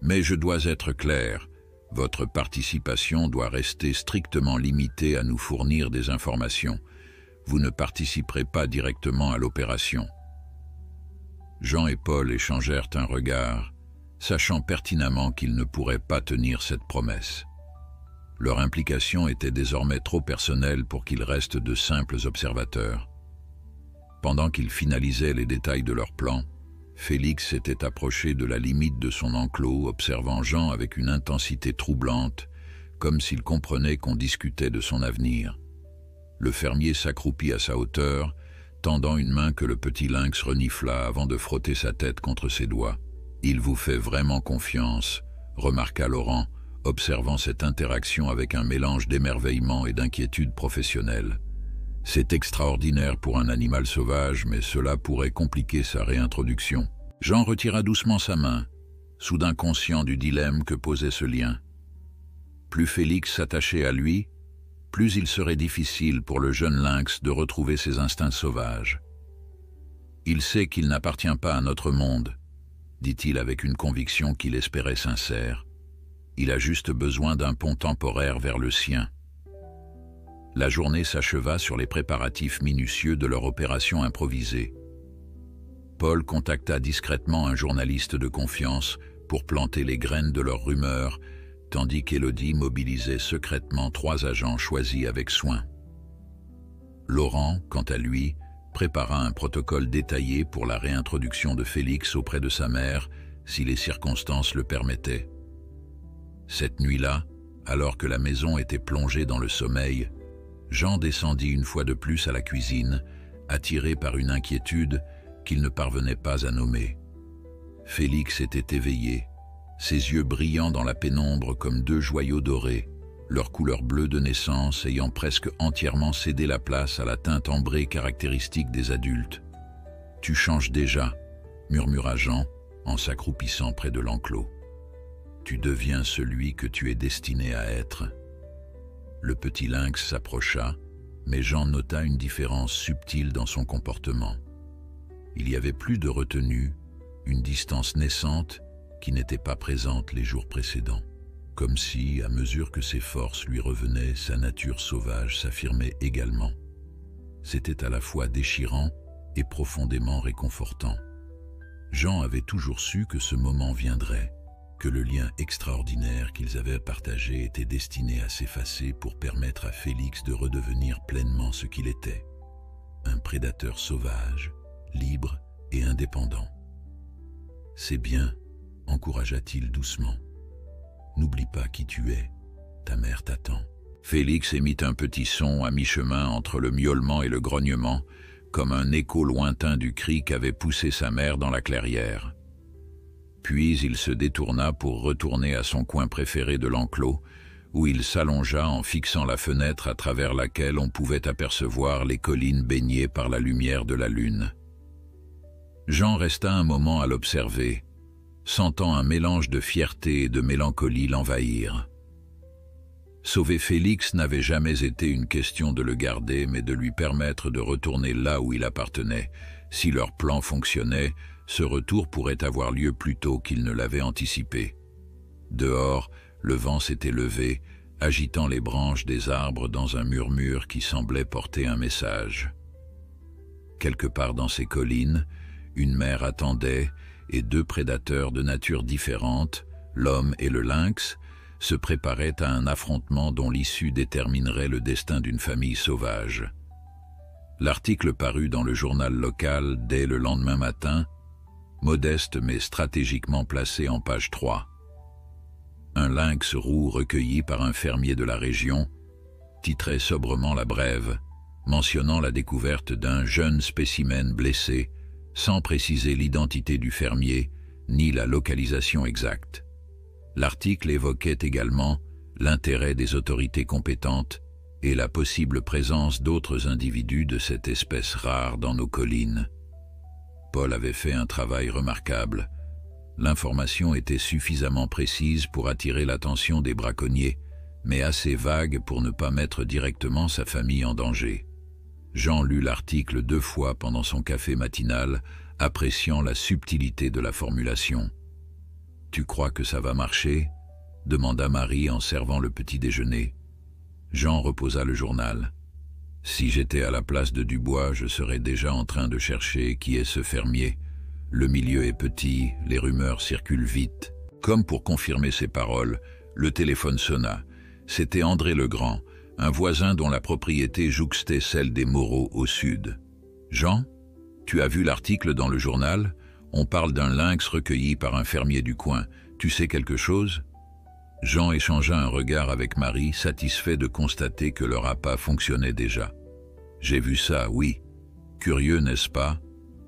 mais je dois être clair, votre participation doit rester strictement limitée à nous fournir des informations. Vous ne participerez pas directement à l'opération. Jean et Paul échangèrent un regard, sachant pertinemment qu'ils ne pourraient pas tenir cette promesse. Leur implication était désormais trop personnelle pour qu'ils restent de simples observateurs. Pendant qu'ils finalisaient les détails de leur plan, Félix s'était approché de la limite de son enclos, observant Jean avec une intensité troublante, comme s'il comprenait qu'on discutait de son avenir. Le fermier s'accroupit à sa hauteur, tendant une main que le petit lynx renifla avant de frotter sa tête contre ses doigts. « Il vous fait vraiment confiance », remarqua Laurent, observant cette interaction avec un mélange d'émerveillement et d'inquiétude professionnelle. C'est extraordinaire pour un animal sauvage, mais cela pourrait compliquer sa réintroduction. Jean retira doucement sa main, soudain conscient du dilemme que posait ce lien. Plus Félix s'attachait à lui, plus il serait difficile pour le jeune lynx de retrouver ses instincts sauvages. « Il sait qu'il n'appartient pas à notre monde », dit-il avec une conviction qu'il espérait sincère. « Il a juste besoin d'un pont temporaire vers le sien. » La journée s'acheva sur les préparatifs minutieux de leur opération improvisée. Paul contacta discrètement un journaliste de confiance pour planter les graines de leur rumeur, tandis qu'Élodie mobilisait secrètement 3 agents choisis avec soin. Laurent, quant à lui, prépara un protocole détaillé pour la réintroduction de Félix auprès de sa mère, si les circonstances le permettaient. Cette nuit-là, alors que la maison était plongée dans le sommeil, Jean descendit une fois de plus à la cuisine, attiré par une inquiétude qu'il ne parvenait pas à nommer. Félix était éveillé, ses yeux brillants dans la pénombre comme 2 joyaux dorés, leur couleur bleue de naissance ayant presque entièrement cédé la place à la teinte ambrée caractéristique des adultes. « Tu changes déjà », murmura Jean en s'accroupissant près de l'enclos. « Tu deviens celui que tu es destiné à être. » Le petit lynx s'approcha, mais Jean nota une différence subtile dans son comportement. Il y avait plus de retenue, une distance naissante qui n'était pas présente les jours précédents. comme si, à mesure que ses forces lui revenaient, sa nature sauvage s'affirmait également. C'était à la fois déchirant et profondément réconfortant. Jean avait toujours su que ce moment viendrait, que le lien extraordinaire qu'ils avaient partagé était destiné à s'effacer pour permettre à Félix de redevenir pleinement ce qu'il était, un prédateur sauvage, libre et indépendant. « C'est bien », encouragea-t-il doucement. « N'oublie pas qui tu es, ta mère t'attend. » Félix émit un petit son à mi-chemin entre le miaulement et le grognement, comme un écho lointain du cri qu'avait poussé sa mère dans la clairière. Puis il se détourna pour retourner à son coin préféré de l'enclos, où il s'allongea en fixant la fenêtre à travers laquelle on pouvait apercevoir les collines baignées par la lumière de la lune. Jean resta un moment à l'observer, sentant un mélange de fierté et de mélancolie l'envahir. Sauver Félix n'avait jamais été une question de le garder, mais de lui permettre de retourner là où il appartenait. Si leur plan fonctionnait, ce retour pourrait avoir lieu plus tôt qu'il ne l'avait anticipé. Dehors, le vent s'était levé, agitant les branches des arbres dans un murmure qui semblait porter un message. Quelque part dans ces collines, une mère attendait, et deux prédateurs de nature différente, l'homme et le lynx, se préparaient à un affrontement dont l'issue déterminerait le destin d'une famille sauvage. L'article parut dans le journal local dès le lendemain matin, modeste mais stratégiquement placé en page 3. Un lynx roux recueilli par un fermier de la région titrait sobrement la brève, mentionnant la découverte d'un jeune spécimen blessé, sans préciser l'identité du fermier ni la localisation exacte. L'article évoquait également l'intérêt des autorités compétentes et la possible présence d'autres individus de cette espèce rare dans nos collines. Paul avait fait un travail remarquable. L'information était suffisamment précise pour attirer l'attention des braconniers, mais assez vague pour ne pas mettre directement sa famille en danger. Jean lut l'article 2 fois pendant son café matinal, appréciant la subtilité de la formulation. « Tu crois que ça va marcher ?» demanda Marie en servant le petit déjeuner. Jean reposa le journal. « Si j'étais à la place de Dubois, je serais déjà en train de chercher qui est ce fermier. Le milieu est petit, les rumeurs circulent vite. » Comme pour confirmer ses paroles, le téléphone sonna. C'était André Legrand, un voisin dont la propriété jouxtait celle des Moreau au sud. « Jean, tu as vu l'article dans le journal ? On parle d'un lynx recueilli par un fermier du coin. Tu sais quelque chose ?» Jean échangea un regard avec Marie, satisfait de constater que leur appât fonctionnait déjà. « J'ai vu ça, oui. Curieux, n'est-ce pas?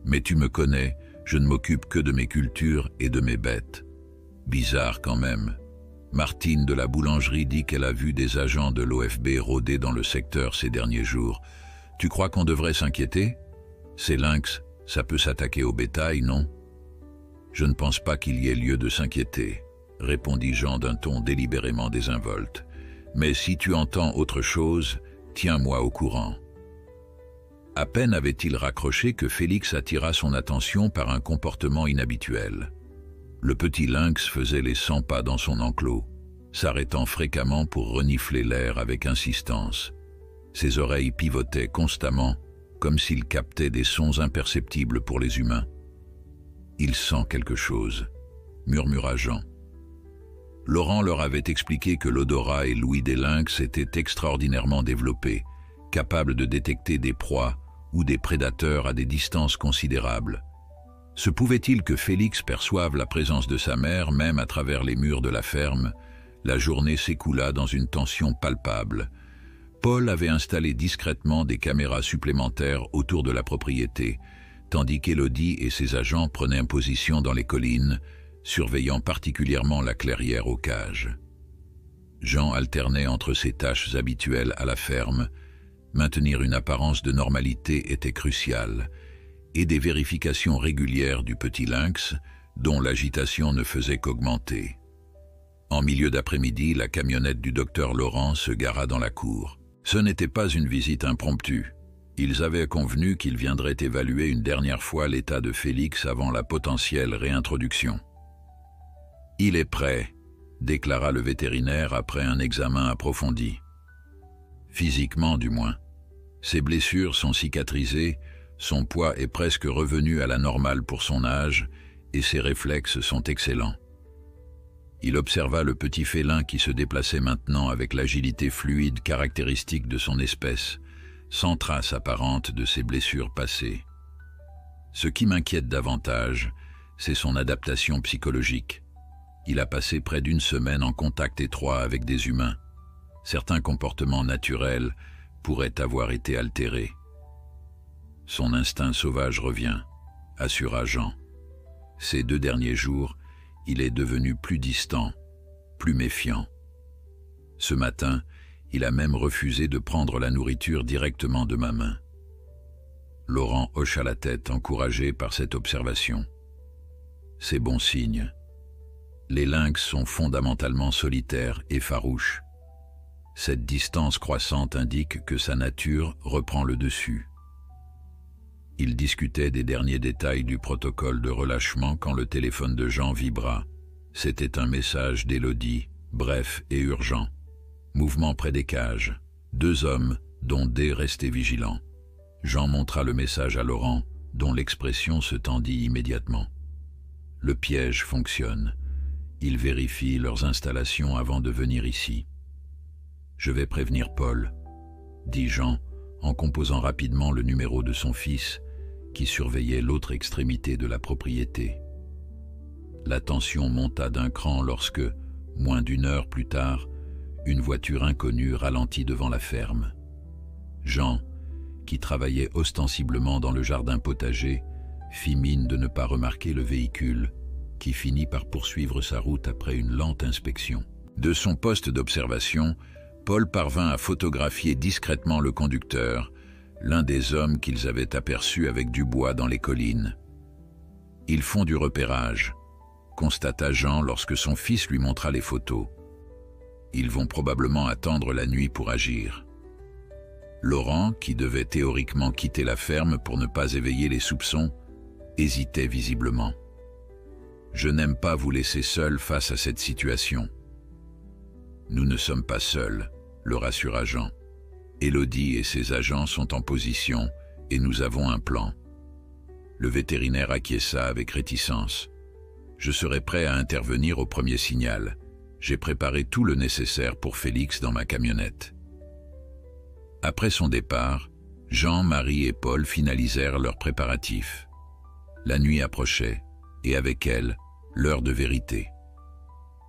Mais tu me connais, je ne m'occupe que de mes cultures et de mes bêtes. Bizarre quand même. Martine de la boulangerie dit qu'elle a vu des agents de l'OFB rôder dans le secteur ces derniers jours. Tu crois qu'on devrait s'inquiéter? Ces lynx, ça peut s'attaquer au bétail, non? » « Je ne pense pas qu'il y ait lieu de s'inquiéter, » répondit Jean d'un ton délibérément désinvolte. « Mais si tu entends autre chose, tiens-moi au courant. » À peine avait-il raccroché que Félix attira son attention par un comportement inhabituel. Le petit lynx faisait les 100 pas dans son enclos, s'arrêtant fréquemment pour renifler l'air avec insistance. Ses oreilles pivotaient constamment, comme s'il captait des sons imperceptibles pour les humains. « Il sent quelque chose », murmura Jean. Laurent leur avait expliqué que l'odorat et l'ouïe des lynx étaient extraordinairement développés, capables de détecter des proies ou des prédateurs à des distances considérables. Se pouvait-il que Félix perçoive la présence de sa mère même à travers les murs de la ferme? La journée s'écoula dans une tension palpable. Paul avait installé discrètement des caméras supplémentaires autour de la propriété, tandis qu'Élodie et ses agents prenaient position dans les collines, surveillant particulièrement la clairière aux cages. Jean alternait entre ses tâches habituelles à la ferme. Maintenir une apparence de normalité était crucial, et des vérifications régulières du petit lynx, dont l'agitation ne faisait qu'augmenter. En milieu d'après-midi, la camionnette du docteur Laurent se gara dans la cour. Ce n'était pas une visite impromptue. Ils avaient convenu qu'ils viendraient évaluer une dernière fois l'état de Félix avant la potentielle réintroduction. « Il est prêt », déclara le vétérinaire après un examen approfondi. Physiquement du moins. Ses blessures sont cicatrisées, son poids est presque revenu à la normale pour son âge et ses réflexes sont excellents. Il observa le petit félin qui se déplaçait maintenant avec l'agilité fluide caractéristique de son espèce, sans trace apparente de ses blessures passées. Ce qui m'inquiète davantage, c'est son adaptation psychologique. Il a passé près d'une semaine en contact étroit avec des humains. Certains comportements naturels pourraient avoir été altérés. Son instinct sauvage revient, assura Jean. Ces 2 derniers jours, il est devenu plus distant, plus méfiant. Ce matin, il a même refusé de prendre la nourriture directement de ma main. Laurent hocha la tête, encouragé par cette observation. C'est bon signe. Les lynx sont fondamentalement solitaires et farouches. Cette distance croissante indique que sa nature reprend le dessus. Il discutait des derniers détails du protocole de relâchement quand le téléphone de Jean vibra. C'était un message d'Élodie, bref et urgent. Mouvement près des cages. 2 hommes, dont D restait vigilant. Jean montra le message à Laurent, dont l'expression se tendit immédiatement. Le piège fonctionne. Ils vérifient leurs installations avant de venir ici. Je vais prévenir Paul, dit Jean, en composant rapidement le numéro de son fils, qui surveillait l'autre extrémité de la propriété. La tension monta d'un cran lorsque, moins d'1 heure plus tard, une voiture inconnue ralentit devant la ferme. Jean, qui travaillait ostensiblement dans le jardin potager, fit mine de ne pas remarquer le véhicule, qui finit par poursuivre sa route après une lente inspection. De son poste d'observation, Paul parvint à photographier discrètement le conducteur, l'un des hommes qu'ils avaient aperçus avec Dubois dans les collines. Ils font du repérage, constata Jean lorsque son fils lui montra les photos. Ils vont probablement attendre la nuit pour agir. Laurent, qui devait théoriquement quitter la ferme pour ne pas éveiller les soupçons, hésitait visiblement. « Je n'aime pas vous laisser seul face à cette situation. »« Nous ne sommes pas seuls, » le rassura Jean. « Élodie et ses agents sont en position et nous avons un plan. » Le vétérinaire acquiesça avec réticence. « Je serai prêt à intervenir au premier signal. J'ai préparé tout le nécessaire pour Félix dans ma camionnette. » Après son départ, Jean, Marie et Paul finalisèrent leurs préparatifs. La nuit approchait, et avec elle, l'heure de vérité.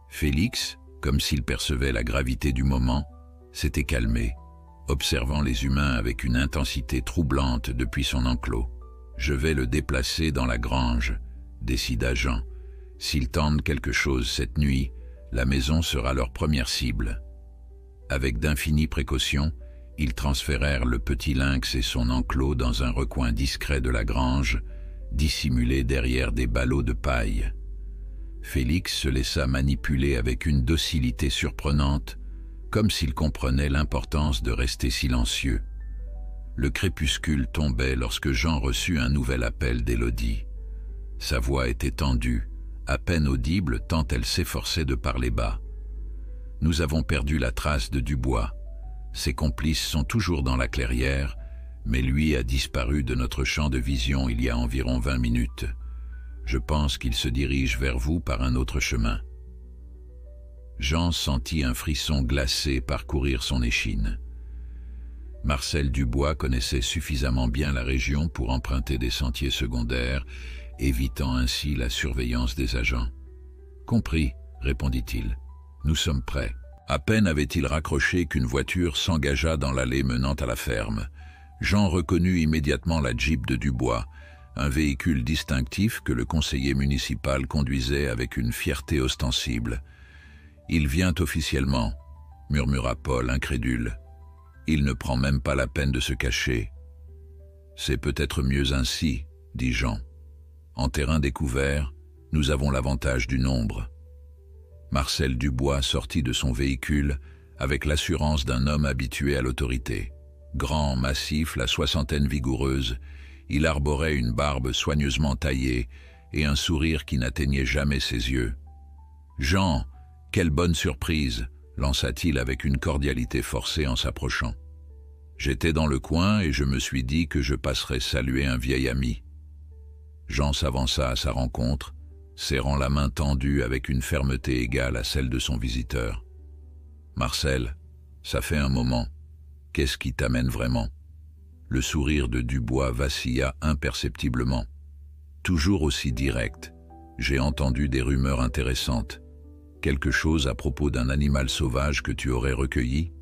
Félix, comme s'il percevait la gravité du moment, s'était calmé, observant les humains avec une intensité troublante depuis son enclos. « Je vais le déplacer dans la grange », décida Jean. « S'ils tentent quelque chose cette nuit, la maison sera leur première cible. » Avec d'infinies précautions, ils transférèrent le petit lynx et son enclos dans un recoin discret de la grange, dissimulé derrière des ballots de paille. Félix se laissa manipuler avec une docilité surprenante, comme s'il comprenait l'importance de rester silencieux. Le crépuscule tombait lorsque Jean reçut un nouvel appel d'Élodie. Sa voix était tendue, à peine audible tant elle s'efforçait de parler bas. « Nous avons perdu la trace de Dubois. Ses complices sont toujours dans la clairière, mais lui a disparu de notre champ de vision il y a environ 20 minutes. Je pense qu'il se dirige vers vous par un autre chemin. » Jean sentit un frisson glacé parcourir son échine. Marcel Dubois connaissait suffisamment bien la région pour emprunter des sentiers secondaires, évitant ainsi la surveillance des agents. « Compris, » répondit-il. « Nous sommes prêts. » À peine avait-il raccroché qu'une voiture s'engagea dans l'allée menant à la ferme. Jean reconnut immédiatement la Jeep de Dubois, un véhicule distinctif que le conseiller municipal conduisait avec une fierté ostensible. « Il vient officiellement, » murmura Paul incrédule. « Il ne prend même pas la peine de se cacher. »« C'est peut-être mieux ainsi, » dit Jean. « En terrain découvert, nous avons l'avantage du nombre. » Marcel Dubois sortit de son véhicule avec l'assurance d'un homme habitué à l'autorité. Grand, massif, la soixantaine vigoureuse, il arborait une barbe soigneusement taillée et un sourire qui n'atteignait jamais ses yeux. « Jean, Quelle bonne surprise, lança-t-il avec une cordialité forcée en s'approchant. J'étais dans le coin et je me suis dit que je passerais saluer un vieil ami. Jean s'avança à sa rencontre, serrant la main tendue avec une fermeté égale à celle de son visiteur. Marcel, ça fait un moment. Qu'est-ce qui t'amène vraiment? Le sourire de Dubois vacilla imperceptiblement. Toujours aussi direct. J'ai entendu des rumeurs intéressantes. Quelque chose à propos d'un animal sauvage que tu aurais recueilli?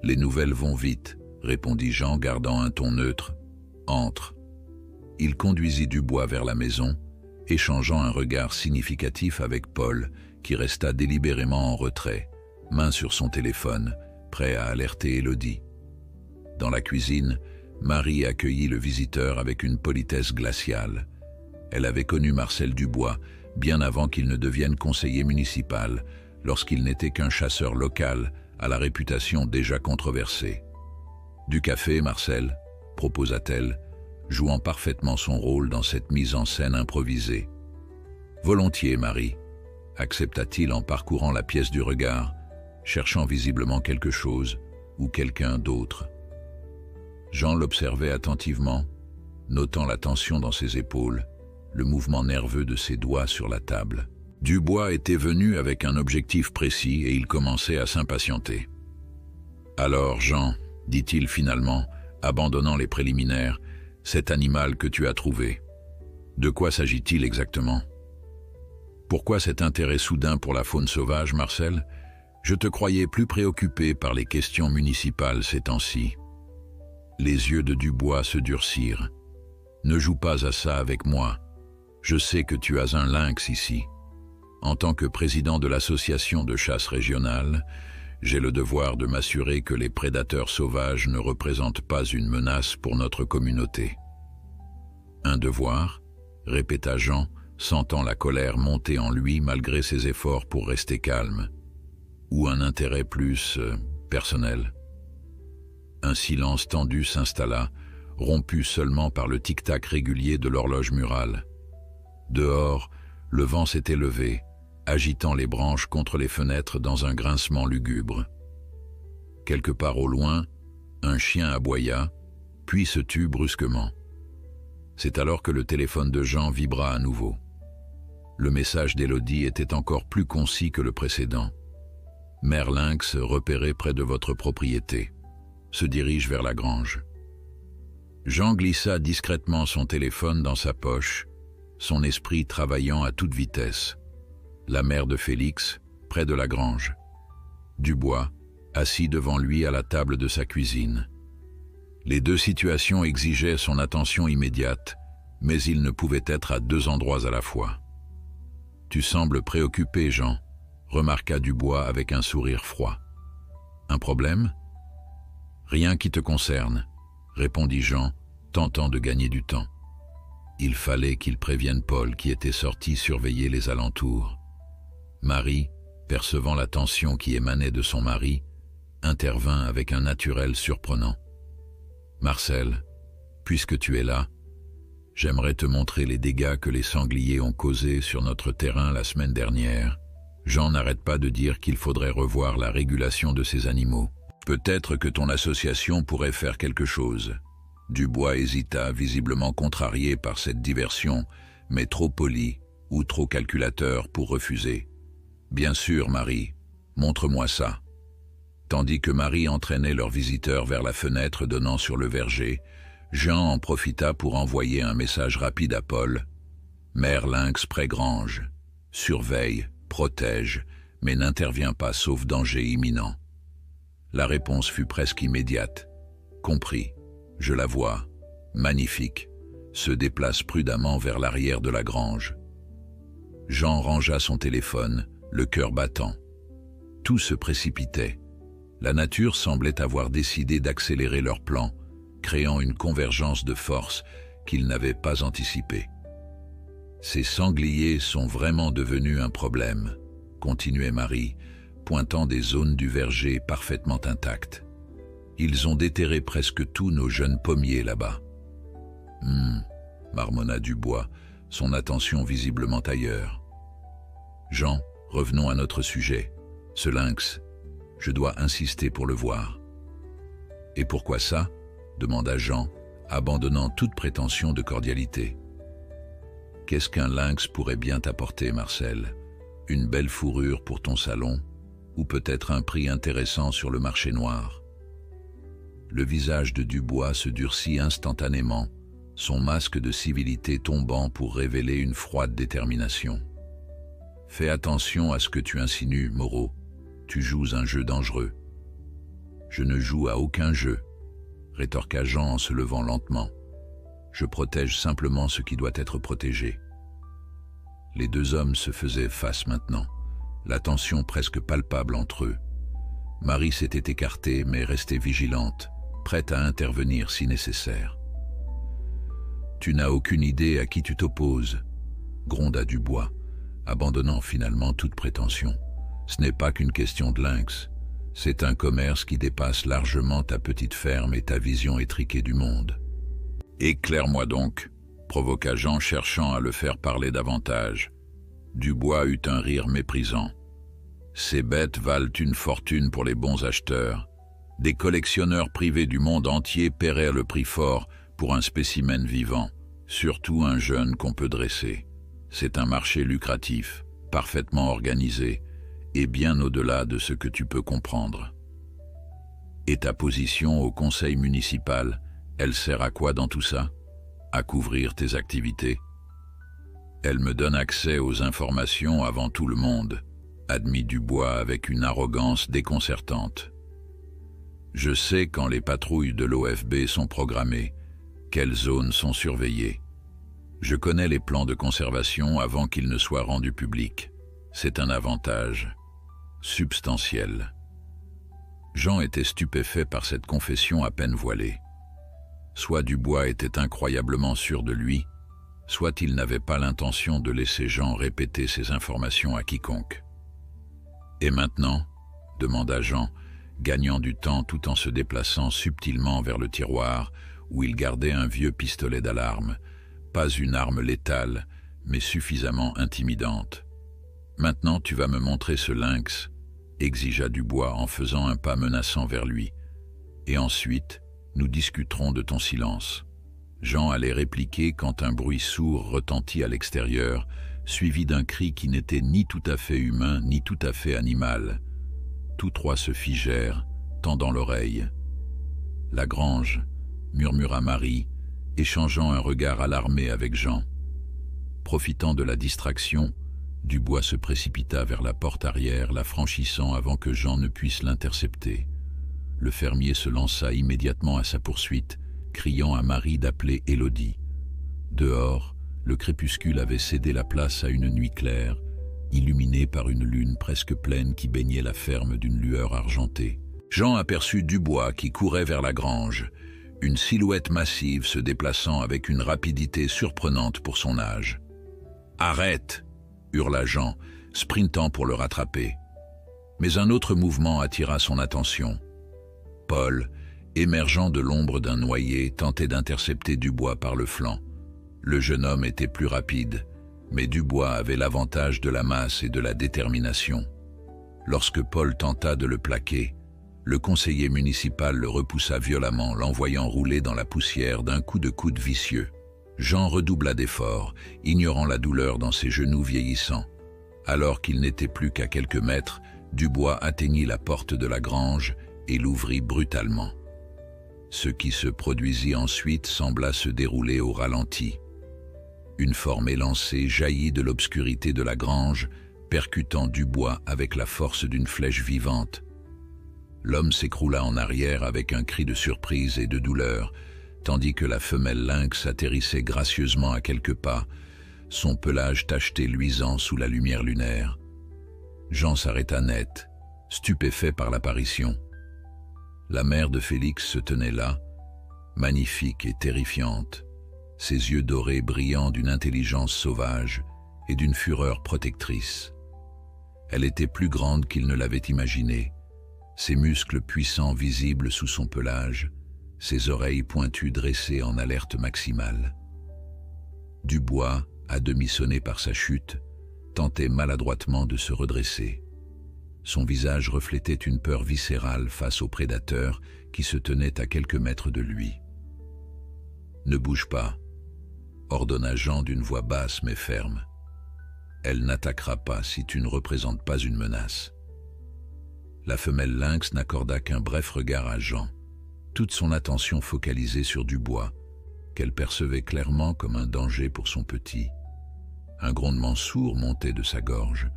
Les nouvelles vont vite, répondit Jean gardant un ton neutre. Entre. Il conduisit Dubois vers la maison, échangeant un regard significatif avec Paul, qui resta délibérément en retrait, main sur son téléphone, prêt à alerter Élodie. Dans la cuisine, Marie accueillit le visiteur avec une politesse glaciale. Elle avait connu Marcel Dubois bien avant qu'il ne devienne conseiller municipal, lorsqu'il n'était qu'un chasseur local à la réputation déjà controversée. « Du café, Marcel ?» proposa-t-elle, jouant parfaitement son rôle dans cette mise en scène improvisée. « Volontiers, Marie », accepta-t-il en parcourant la pièce du regard, cherchant visiblement quelque chose ou quelqu'un d'autre. Jean l'observait attentivement, notant la tension dans ses épaules, le mouvement nerveux de ses doigts sur la table. Dubois était venu avec un objectif précis et il commençait à s'impatienter. « Alors, Jean, dit-il finalement, abandonnant les préliminaires, cet animal que tu as trouvé. De quoi s'agit-il exactement? Pourquoi cet intérêt soudain pour la faune sauvage, Marcel? Je te croyais plus préoccupé par les questions municipales ces temps-ci. » Les yeux de Dubois se durcirent. « Ne joue pas à ça avec moi. Je sais que tu as un lynx ici. En tant que président de l'association de chasse régionale, j'ai le devoir de m'assurer que les prédateurs sauvages ne représentent pas une menace pour notre communauté. » « Un devoir ?» répéta Jean, sentant la colère monter en lui malgré ses efforts pour rester calme. « Ou un intérêt plus personnel ?» Un silence tendu s'installa, rompu seulement par le tic-tac régulier de l'horloge murale. Dehors, le vent s'était levé, agitant les branches contre les fenêtres dans un grincement lugubre. Quelque part au loin, un chien aboya, puis se tut brusquement. C'est alors que le téléphone de Jean vibra à nouveau. Le message d'Élodie était encore plus concis que le précédent. « Mère Lynx, repérée près de votre propriété, se dirige vers la grange. » Jean glissa discrètement son téléphone dans sa poche, son esprit travaillant à toute vitesse. La mère de Félix, près de la grange. Dubois, assis devant lui à la table de sa cuisine. Les deux situations exigeaient son attention immédiate, mais il ne pouvait être à deux endroits à la fois. « Tu sembles préoccupé, Jean », remarqua Dubois avec un sourire froid. « Un problème ? » « Rien qui te concerne, » répondit Jean, tentant de gagner du temps. Il fallait qu'il prévienne Paul qui était sorti surveiller les alentours. Marie, percevant la tension qui émanait de son mari, intervint avec un naturel surprenant. « Marcel, puisque tu es là, j'aimerais te montrer les dégâts que les sangliers ont causés sur notre terrain la semaine dernière. Jean n'arrête pas de dire qu'il faudrait revoir la régulation de ces animaux. Peut-être que ton association pourrait faire quelque chose. » Dubois hésita, visiblement contrarié par cette diversion, mais trop poli ou trop calculateur pour refuser. « Bien sûr, Marie, montre-moi ça. » Tandis que Marie entraînait leur visiteur vers la fenêtre donnant sur le verger, Jean en profita pour envoyer un message rapide à Paul. « Mère Lynx près-grange. Surveille, protège, mais n'intervient pas sauf danger imminent. » La réponse fut presque immédiate. « Compris. Je la vois. Magnifique. » Se déplace prudemment vers l'arrière de la grange. Jean rangea son téléphone, le cœur battant. Tout se précipitait. La nature semblait avoir décidé d'accélérer leur plan, créant une convergence de forces qu'ils n'avaient pas anticipée. « Ces sangliers sont vraiment devenus un problème, » continuait Marie, pointant des zones du verger parfaitement intactes. « Ils ont déterré presque tous nos jeunes pommiers là-bas. » Marmonna Dubois, son attention visiblement ailleurs. Jean, Revenons à notre sujet. Ce lynx, je dois insister pour le voir. Et pourquoi ça? Demanda Jean, abandonnant toute prétention de cordialité. Qu'est-ce qu'un lynx pourrait bien t'apporter, Marcel? Une belle fourrure pour ton salon, ou peut-être un prix intéressant sur le marché noir? Le visage de Dubois se durcit instantanément, son masque de civilité tombant pour révéler une froide détermination. Fais attention à ce que tu insinues, Moreau. Tu joues un jeu dangereux. Je ne joue à aucun jeu, rétorqua Jean en se levant lentement. Je protège simplement ce qui doit être protégé. Les deux hommes se faisaient face maintenant, la tension presque palpable entre eux. Marie s'était écartée mais restait vigilante, prête à intervenir si nécessaire. Tu n'as aucune idée à qui tu t'opposes, gronda Dubois, abandonnant finalement toute prétention. Ce n'est pas qu'une question de lynx, c'est un commerce qui dépasse largement ta petite ferme et ta vision étriquée du monde. Éclaire-moi donc, provoqua Jean cherchant à le faire parler davantage. Dubois eut un rire méprisant. Ces bêtes valent une fortune pour les bons acheteurs. Des collectionneurs privés du monde entier paieraient le prix fort pour un spécimen vivant, surtout un jeune qu'on peut dresser. C'est un marché lucratif, parfaitement organisé, et bien au-delà de ce que tu peux comprendre. Et ta position au conseil municipal, elle sert à quoi dans tout ça? À couvrir tes activités? Elle me donne accès aux informations avant tout le monde, admit Dubois avec une arrogance déconcertante. Je sais quand les patrouilles de l'OFB sont programmées, quelles zones sont surveillées. Je connais les plans de conservation avant qu'ils ne soient rendus publics. C'est un avantage substantiel. Jean était stupéfait par cette confession à peine voilée. Soit Dubois était incroyablement sûr de lui, soit il n'avait pas l'intention de laisser Jean répéter ces informations à quiconque. « Et maintenant ?» demanda Jean, gagnant du temps tout en se déplaçant subtilement vers le tiroir où il gardait un vieux pistolet d'alarme, pas une arme létale, mais suffisamment intimidante. « Maintenant tu vas me montrer ce lynx », exigea Dubois en faisant un pas menaçant vers lui. « Et ensuite, nous discuterons de ton silence. » Jean allait répliquer quand un bruit sourd retentit à l'extérieur, suivi d'un cri qui n'était ni tout à fait humain ni tout à fait animal. Tous trois se figèrent, tendant l'oreille. « La grange », murmura Marie, échangeant un regard alarmé avec Jean. Profitant de la distraction, Dubois se précipita vers la porte arrière, la franchissant avant que Jean ne puisse l'intercepter. Le fermier se lança immédiatement à sa poursuite, criant à Marie d'appeler Élodie. Dehors, le crépuscule avait cédé la place à une nuit claire, illuminée par une lune presque pleine qui baignait la ferme d'une lueur argentée. Jean aperçut Dubois qui courait vers la grange, une silhouette massive se déplaçant avec une rapidité surprenante pour son âge. « Arrête !» hurla Jean, sprintant pour le rattraper. Mais un autre mouvement attira son attention. Paul, émergeant de l'ombre d'un noyer, tentait d'intercepter Dubois par le flanc. Le jeune homme était plus rapide, mais Dubois avait l'avantage de la masse et de la détermination. Lorsque Paul tenta de le plaquer, le conseiller municipal le repoussa violemment, l'envoyant rouler dans la poussière d'un coup de coude vicieux. Jean redoubla d'efforts, ignorant la douleur dans ses genoux vieillissants. Alors qu'il n'était plus qu'à quelques mètres, Dubois atteignit la porte de la grange et l'ouvrit brutalement. Ce qui se produisit ensuite sembla se dérouler au ralenti. Une forme élancée jaillit de l'obscurité de la grange, percutant Dubois avec la force d'une flèche vivante. L'homme s'écroula en arrière avec un cri de surprise et de douleur, tandis que la femelle lynx atterrissait gracieusement à quelques pas, son pelage tacheté luisant sous la lumière lunaire. Jean s'arrêta net, stupéfait par l'apparition. La mère de Félix se tenait là, magnifique et terrifiante, ses yeux dorés brillant d'une intelligence sauvage et d'une fureur protectrice. Elle était plus grande qu'il ne l'avait imaginé, ses muscles puissants visibles sous son pelage, ses oreilles pointues dressées en alerte maximale. Dubois, à demi sonné par sa chute, tentait maladroitement de se redresser. Son visage reflétait une peur viscérale face au prédateur qui se tenait à quelques mètres de lui. « Ne bouge pas », ordonna Jean d'une voix basse mais ferme. « Elle n'attaquera pas si tu ne représentes pas une menace. » La femelle lynx n'accorda qu'un bref regard à Jean, toute son attention focalisée sur Dubois, qu'elle percevait clairement comme un danger pour son petit. Un grondement sourd montait de sa gorge,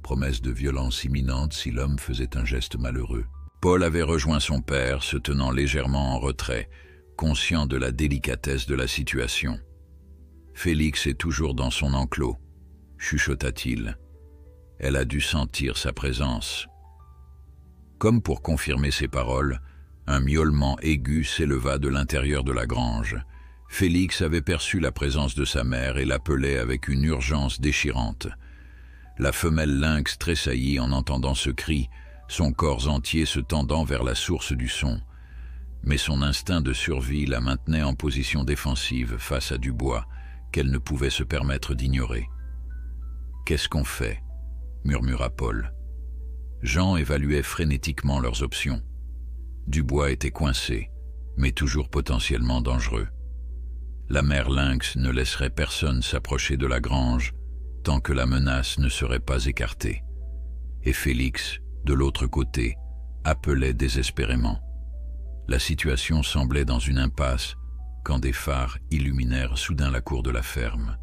promesse de violence imminente si l'homme faisait un geste malheureux. Paul avait rejoint son père, se tenant légèrement en retrait, conscient de la délicatesse de la situation. « Félix est toujours dans son enclos », chuchota-t-il. Elle a dû sentir sa présence. Comme pour confirmer ses paroles, un miaulement aigu s'éleva de l'intérieur de la grange. Félix avait perçu la présence de sa mère et l'appelait avec une urgence déchirante. La femelle lynx tressaillit en entendant ce cri, son corps entier se tendant vers la source du son. Mais son instinct de survie la maintenait en position défensive face à Dubois, qu'elle ne pouvait se permettre d'ignorer. « Qu'est-ce qu'on fait ?» murmura Paul. Jean évaluait frénétiquement leurs options. Dubois était coincé, mais toujours potentiellement dangereux. La mère lynx ne laisserait personne s'approcher de la grange tant que la menace ne serait pas écartée. Et Félix, de l'autre côté, appelait désespérément. La situation semblait dans une impasse quand des phares illuminèrent soudain la cour de la ferme.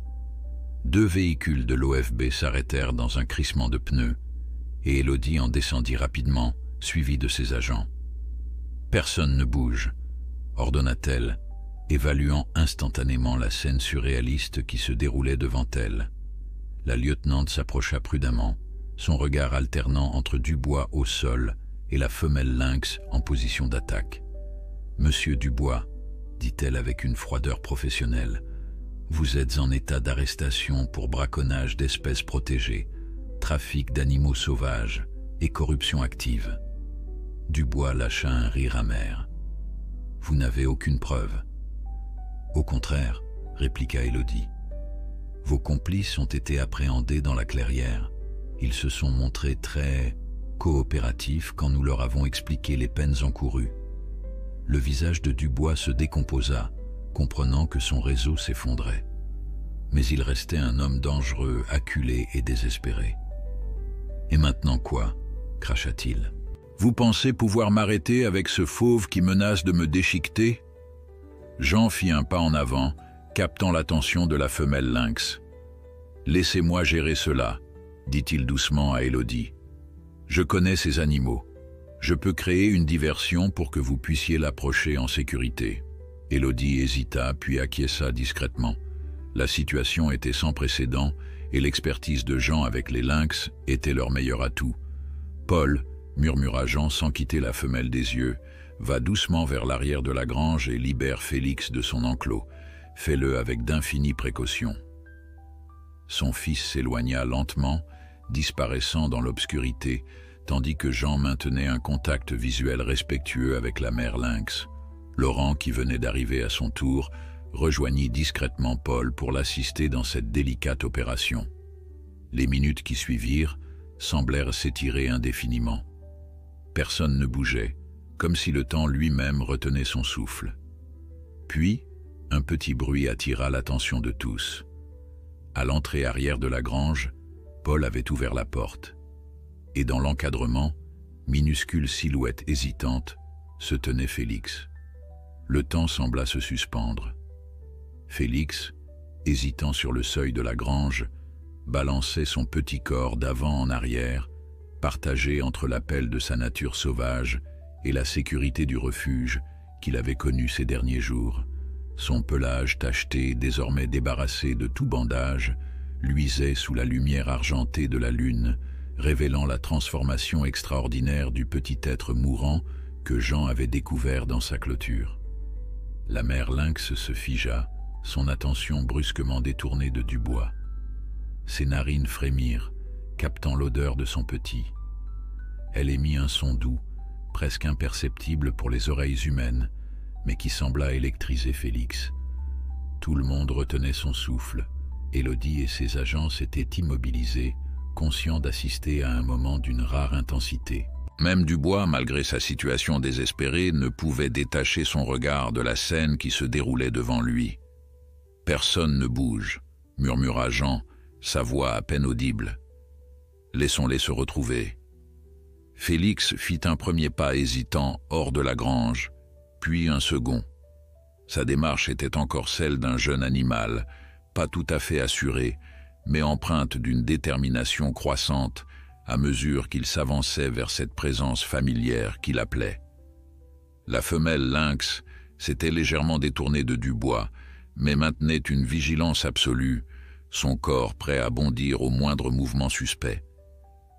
2 véhicules de l'OFB s'arrêtèrent dans un crissement de pneus et Élodie en descendit rapidement, suivie de ses agents. « Personne ne bouge », ordonna-t-elle, évaluant instantanément la scène surréaliste qui se déroulait devant elle. La lieutenante s'approcha prudemment, son regard alternant entre Dubois au sol et la femelle lynx en position d'attaque. « Monsieur Dubois, » dit-elle avec une froideur professionnelle, « vous êtes en état d'arrestation pour braconnage d'espèces protégées, trafic d'animaux sauvages et corruption active. » Dubois lâcha un rire amer. « Vous n'avez aucune preuve. »« Au contraire, » répliqua Élodie. « Vos complices ont été appréhendés dans la clairière. Ils se sont montrés très coopératifs quand nous leur avons expliqué les peines encourues. » Le visage de Dubois se décomposa, comprenant que son réseau s'effondrait. Mais il restait un homme dangereux, acculé et désespéré. « Et maintenant quoi ?» cracha-t-il. « Vous pensez pouvoir m'arrêter avec ce fauve qui menace de me déchiqueter ?» Jean fit un pas en avant, captant l'attention de la femelle lynx. « Laissez-moi gérer cela, » dit-il doucement à Élodie. « Je connais ces animaux. Je peux créer une diversion pour que vous puissiez l'approcher en sécurité. » Élodie hésita, puis acquiesça discrètement. La situation était sans précédent et l'expertise de Jean avec les lynx était leur meilleur atout. « Paul, » murmura Jean sans quitter la femelle des yeux, « va doucement vers l'arrière de la grange et libère Félix de son enclos. Fais-le avec d'infinies précautions. » Son fils s'éloigna lentement, disparaissant dans l'obscurité, tandis que Jean maintenait un contact visuel respectueux avec la mère lynx. Laurent, qui venait d'arriver à son tour, rejoignit discrètement Paul pour l'assister dans cette délicate opération. Les minutes qui suivirent semblèrent s'étirer indéfiniment. Personne ne bougeait, comme si le temps lui-même retenait son souffle. Puis, un petit bruit attira l'attention de tous. À l'entrée arrière de la grange, Paul avait ouvert la porte. Et dans l'encadrement, minuscule silhouette hésitante, se tenait Félix. Le temps sembla se suspendre. Félix, hésitant sur le seuil de la grange, balançait son petit corps d'avant en arrière, partagé entre l'appel de sa nature sauvage et la sécurité du refuge qu'il avait connu ces derniers jours. Son pelage tacheté, désormais débarrassé de tout bandage, luisait sous la lumière argentée de la lune, révélant la transformation extraordinaire du petit être mourant que Jean avait découvert dans sa clôture. La mère lynx se figea, son attention brusquement détournée de Dubois. Ses narines frémirent, captant l'odeur de son petit. Elle émit un son doux, presque imperceptible pour les oreilles humaines, mais qui sembla électriser Félix. Tout le monde retenait son souffle, Élodie et ses agents s'étaient immobilisés, conscients d'assister à un moment d'une rare intensité. Même Dubois, malgré sa situation désespérée, ne pouvait détacher son regard de la scène qui se déroulait devant lui. « Personne ne bouge », murmura Jean, sa voix à peine audible. « Laissons-les se retrouver. » Félix fit un premier pas hésitant hors de la grange, puis un second. Sa démarche était encore celle d'un jeune animal, pas tout à fait assuré, mais empreinte d'une détermination croissante à mesure qu'il s'avançait vers cette présence familière qui l'appelait. La femelle lynx s'était légèrement détournée de Dubois, mais maintenait une vigilance absolue, son corps prêt à bondir au moindre mouvement suspect.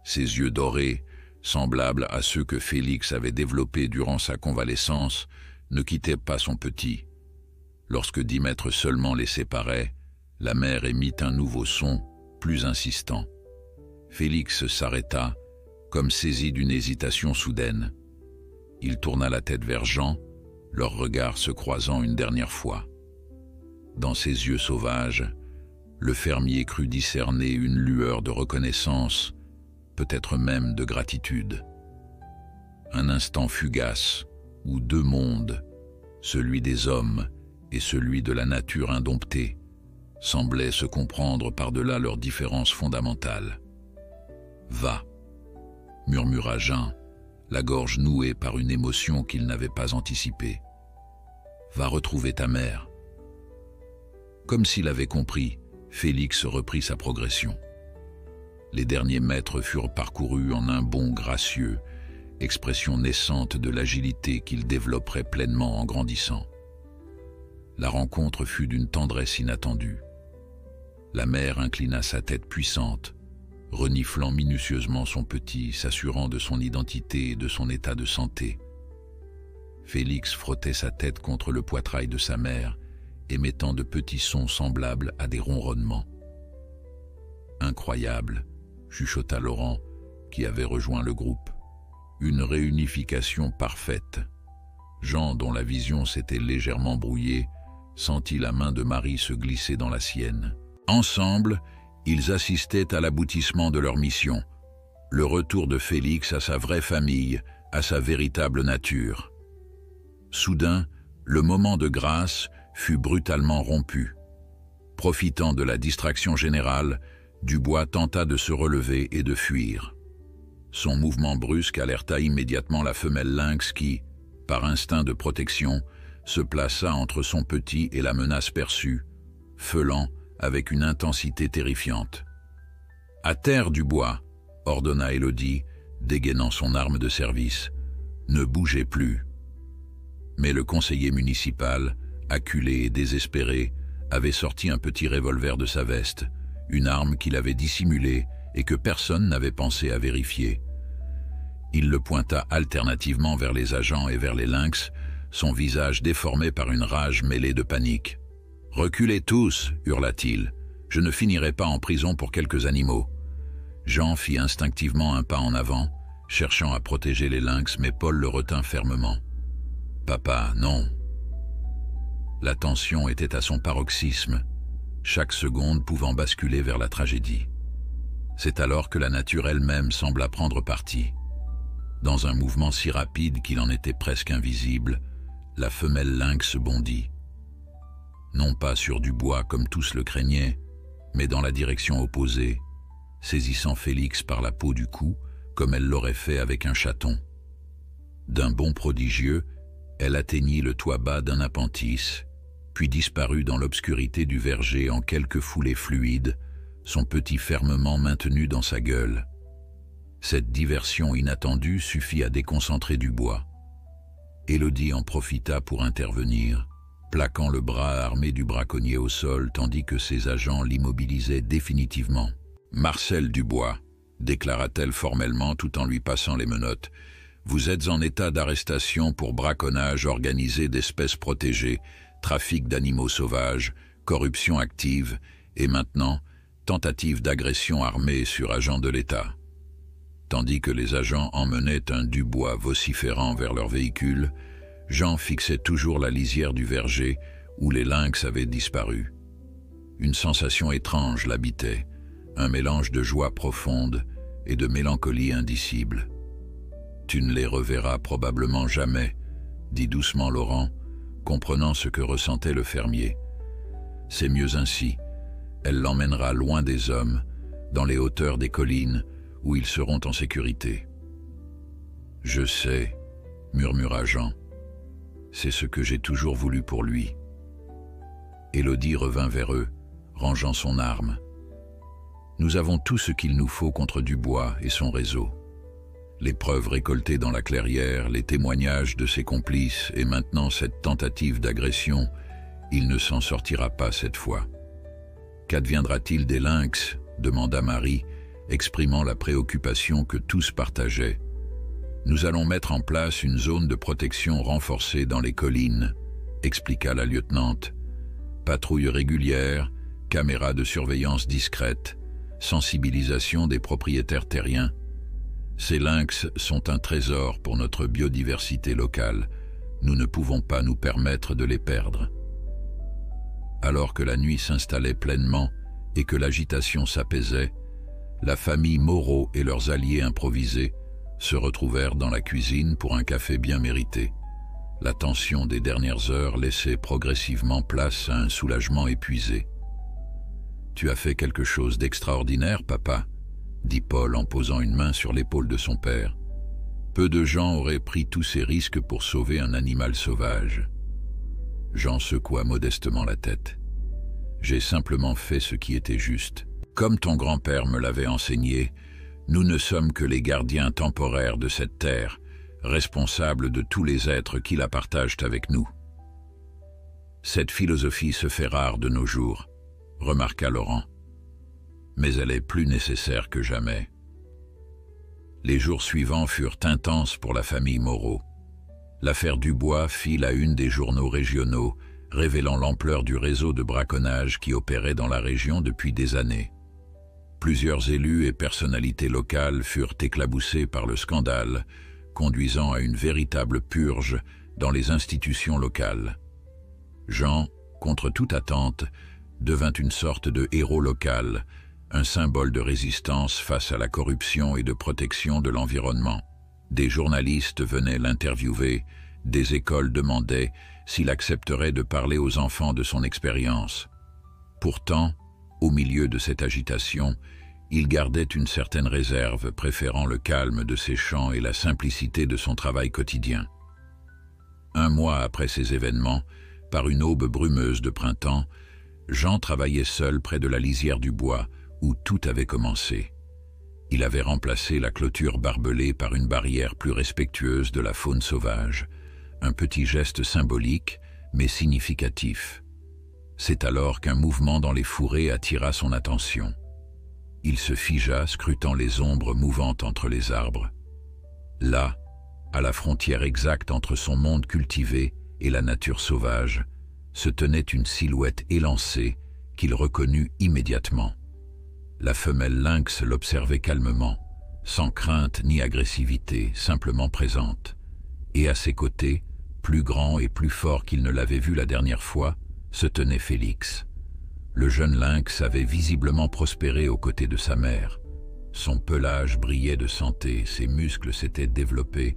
Ses yeux dorés, semblables à ceux que Félix avait développés durant sa convalescence, ne quittaient pas son petit. Lorsque 10 mètres seulement les séparaient, la mère émit un nouveau son, plus insistant. Félix s'arrêta, comme saisi d'une hésitation soudaine. Il tourna la tête vers Jean, leurs regards se croisant une dernière fois. Dans ses yeux sauvages, le fermier crut discerner une lueur de reconnaissance, peut-être même de gratitude. Un instant fugace, où 2 mondes, celui des hommes et celui de la nature indomptée, semblaient se comprendre par-delà leurs différences fondamentales. « Va », murmura Jean, la gorge nouée par une émotion qu'il n'avait pas anticipée. « Va retrouver ta mère. » Comme s'il avait compris, Félix reprit sa progression. Les derniers mètres furent parcourus en un bond gracieux, expression naissante de l'agilité qu'il développerait pleinement en grandissant. La rencontre fut d'une tendresse inattendue. La mère inclina sa tête puissante, reniflant minutieusement son petit, s'assurant de son identité et de son état de santé. Félix frottait sa tête contre le poitrail de sa mère, émettant de petits sons semblables à des ronronnements. « Incroyable !» chuchota Laurent, qui avait rejoint le groupe. « Une réunification parfaite. » Jean, dont la vision s'était légèrement brouillée, sentit la main de Marie se glisser dans la sienne. Ensemble, ils assistaient à l'aboutissement de leur mission, le retour de Félix à sa vraie famille, à sa véritable nature. Soudain, le moment de grâce fut brutalement rompu. Profitant de la distraction générale, Dubois tenta de se relever et de fuir. Son mouvement brusque alerta immédiatement la femelle lynx qui, par instinct de protection, se plaça entre son petit et la menace perçue, feulant avec une intensité terrifiante. « À terre, Dubois !» ordonna Élodie, dégainant son arme de service. « Ne bougez plus !» Mais le conseiller municipal, acculé et désespéré, avait sorti un petit revolver de sa veste, une arme qu'il avait dissimulée et que personne n'avait pensé à vérifier. Il le pointa alternativement vers les agents et vers les lynx, son visage déformé par une rage mêlée de panique. « Reculez tous !» hurla-t-il. « Je ne finirai pas en prison pour quelques animaux. » Jean fit instinctivement un pas en avant, cherchant à protéger les lynx, mais Paul le retint fermement. « Papa, non !» La tension était à son paroxysme, chaque seconde pouvant basculer vers la tragédie. C'est alors que la nature elle-même sembla prendre parti. Dans un mouvement si rapide qu'il en était presque invisible, la femelle lynx bondit. Non pas sur Dubois comme tous le craignaient, mais dans la direction opposée, saisissant Félix par la peau du cou, comme elle l'aurait fait avec un chaton. D'un bond prodigieux, elle atteignit le toit bas d'un appentis, puis disparut dans l'obscurité du verger en quelques foulées fluides, son petit fermement maintenu dans sa gueule. Cette diversion inattendue suffit à déconcentrer Dubois. Élodie en profita pour intervenir, plaquant le bras armé du braconnier au sol tandis que ses agents l'immobilisaient définitivement. « Marcel Dubois », déclara-t-elle formellement tout en lui passant les menottes, « vous êtes en état d'arrestation pour braconnage organisé d'espèces protégées, trafic d'animaux sauvages, corruption active et maintenant tentative d'agression armée sur agents de l'État. » Tandis que les agents emmenaient un Dubois vociférant vers leur véhicule, Jean fixait toujours la lisière du verger où les lynx avaient disparu. Une sensation étrange l'habitait, un mélange de joie profonde et de mélancolie indicible. « Tu ne les reverras probablement jamais », dit doucement Laurent, comprenant ce que ressentait le fermier. « C'est mieux ainsi. Elle l'emmènera loin des hommes, dans les hauteurs des collines, où ils seront en sécurité. »« Je sais, » murmura Jean. « C'est ce que j'ai toujours voulu pour lui. » Élodie revint vers eux, rangeant son arme. « Nous avons tout ce qu'il nous faut contre Dubois et son réseau. Les preuves récoltées dans la clairière, les témoignages de ses complices et maintenant cette tentative d'agression, il ne s'en sortira pas cette fois. »« Qu'adviendra-t-il des lynx ?» demanda Marie, exprimant la préoccupation que tous partageaient. « Nous allons mettre en place une zone de protection renforcée dans les collines, » expliqua la lieutenante. « Patrouille régulière, caméras de surveillance discrètes, sensibilisation des propriétaires terriens. Ces lynx sont un trésor pour notre biodiversité locale. Nous ne pouvons pas nous permettre de les perdre. » Alors que la nuit s'installait pleinement et que l'agitation s'apaisait, la famille Moreau et leurs alliés improvisés se retrouvèrent dans la cuisine pour un café bien mérité. La tension des dernières heures laissait progressivement place à un soulagement épuisé. « Tu as fait quelque chose d'extraordinaire, papa », dit Paul en posant une main sur l'épaule de son père. « Peu de gens auraient pris tous ces risques pour sauver un animal sauvage. » Jean secoua modestement la tête. « J'ai simplement fait ce qui était juste. Comme ton grand-père me l'avait enseigné, nous ne sommes que les gardiens temporaires de cette terre, responsables de tous les êtres qui la partagent avec nous. » Cette philosophie se fait rare de nos jours, remarqua Laurent. Mais elle est plus nécessaire que jamais. Les jours suivants furent intenses pour la famille Moreau. L'affaire Dubois fit la une des journaux régionaux, révélant l'ampleur du réseau de braconnage qui opérait dans la région depuis des années. Plusieurs élus et personnalités locales furent éclaboussés par le scandale, conduisant à une véritable purge dans les institutions locales. Jean, contre toute attente, devint une sorte de héros local, un symbole de résistance face à la corruption et de protection de l'environnement. Des journalistes venaient l'interviewer, des écoles demandaient s'il accepterait de parler aux enfants de son expérience. Pourtant, au milieu de cette agitation, il gardait une certaine réserve, préférant le calme de ses chants et la simplicité de son travail quotidien. Un mois après ces événements, par une aube brumeuse de printemps, Jean travaillait seul près de la lisière du bois, où tout avait commencé. Il avait remplacé la clôture barbelée par une barrière plus respectueuse de la faune sauvage, un petit geste symbolique, mais significatif. C'est alors qu'un mouvement dans les fourrés attira son attention. Il se figea, scrutant les ombres mouvantes entre les arbres. Là, à la frontière exacte entre son monde cultivé et la nature sauvage, se tenait une silhouette élancée qu'il reconnut immédiatement. La femelle lynx l'observait calmement, sans crainte ni agressivité, simplement présente. Et à ses côtés, plus grand et plus fort qu'il ne l'avait vu la dernière fois, se tenait Félix. Le jeune lynx avait visiblement prospéré aux côtés de sa mère. Son pelage brillait de santé, ses muscles s'étaient développés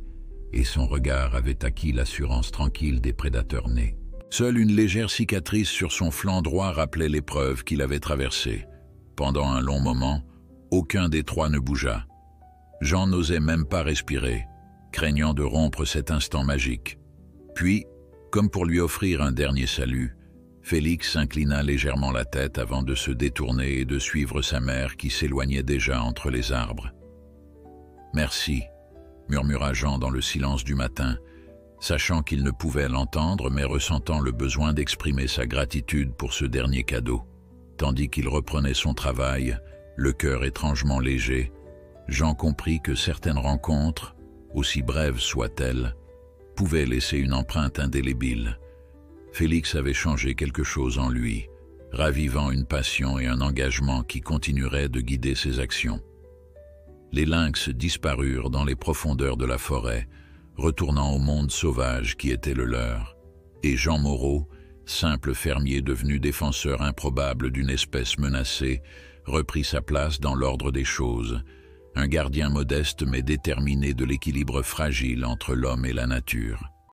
et son regard avait acquis l'assurance tranquille des prédateurs nés. Seule une légère cicatrice sur son flanc droit rappelait l'épreuve qu'il avait traversée. Pendant un long moment, aucun des trois ne bougea. Jean n'osait même pas respirer, craignant de rompre cet instant magique. Puis, comme pour lui offrir un dernier salut, Félix inclina légèrement la tête avant de se détourner et de suivre sa mère qui s'éloignait déjà entre les arbres. « Merci », murmura Jean dans le silence du matin, sachant qu'il ne pouvait l'entendre mais ressentant le besoin d'exprimer sa gratitude pour ce dernier cadeau. Tandis qu'il reprenait son travail, le cœur étrangement léger, Jean comprit que certaines rencontres, aussi brèves soient-elles, pouvaient laisser une empreinte indélébile. Félix avait changé quelque chose en lui, ravivant une passion et un engagement qui continueraient de guider ses actions. Les lynx disparurent dans les profondeurs de la forêt, retournant au monde sauvage qui était le leur, et Jean Moreau, simple fermier devenu défenseur improbable d'une espèce menacée, reprit sa place dans l'ordre des choses, un gardien modeste mais déterminé de l'équilibre fragile entre l'homme et la nature.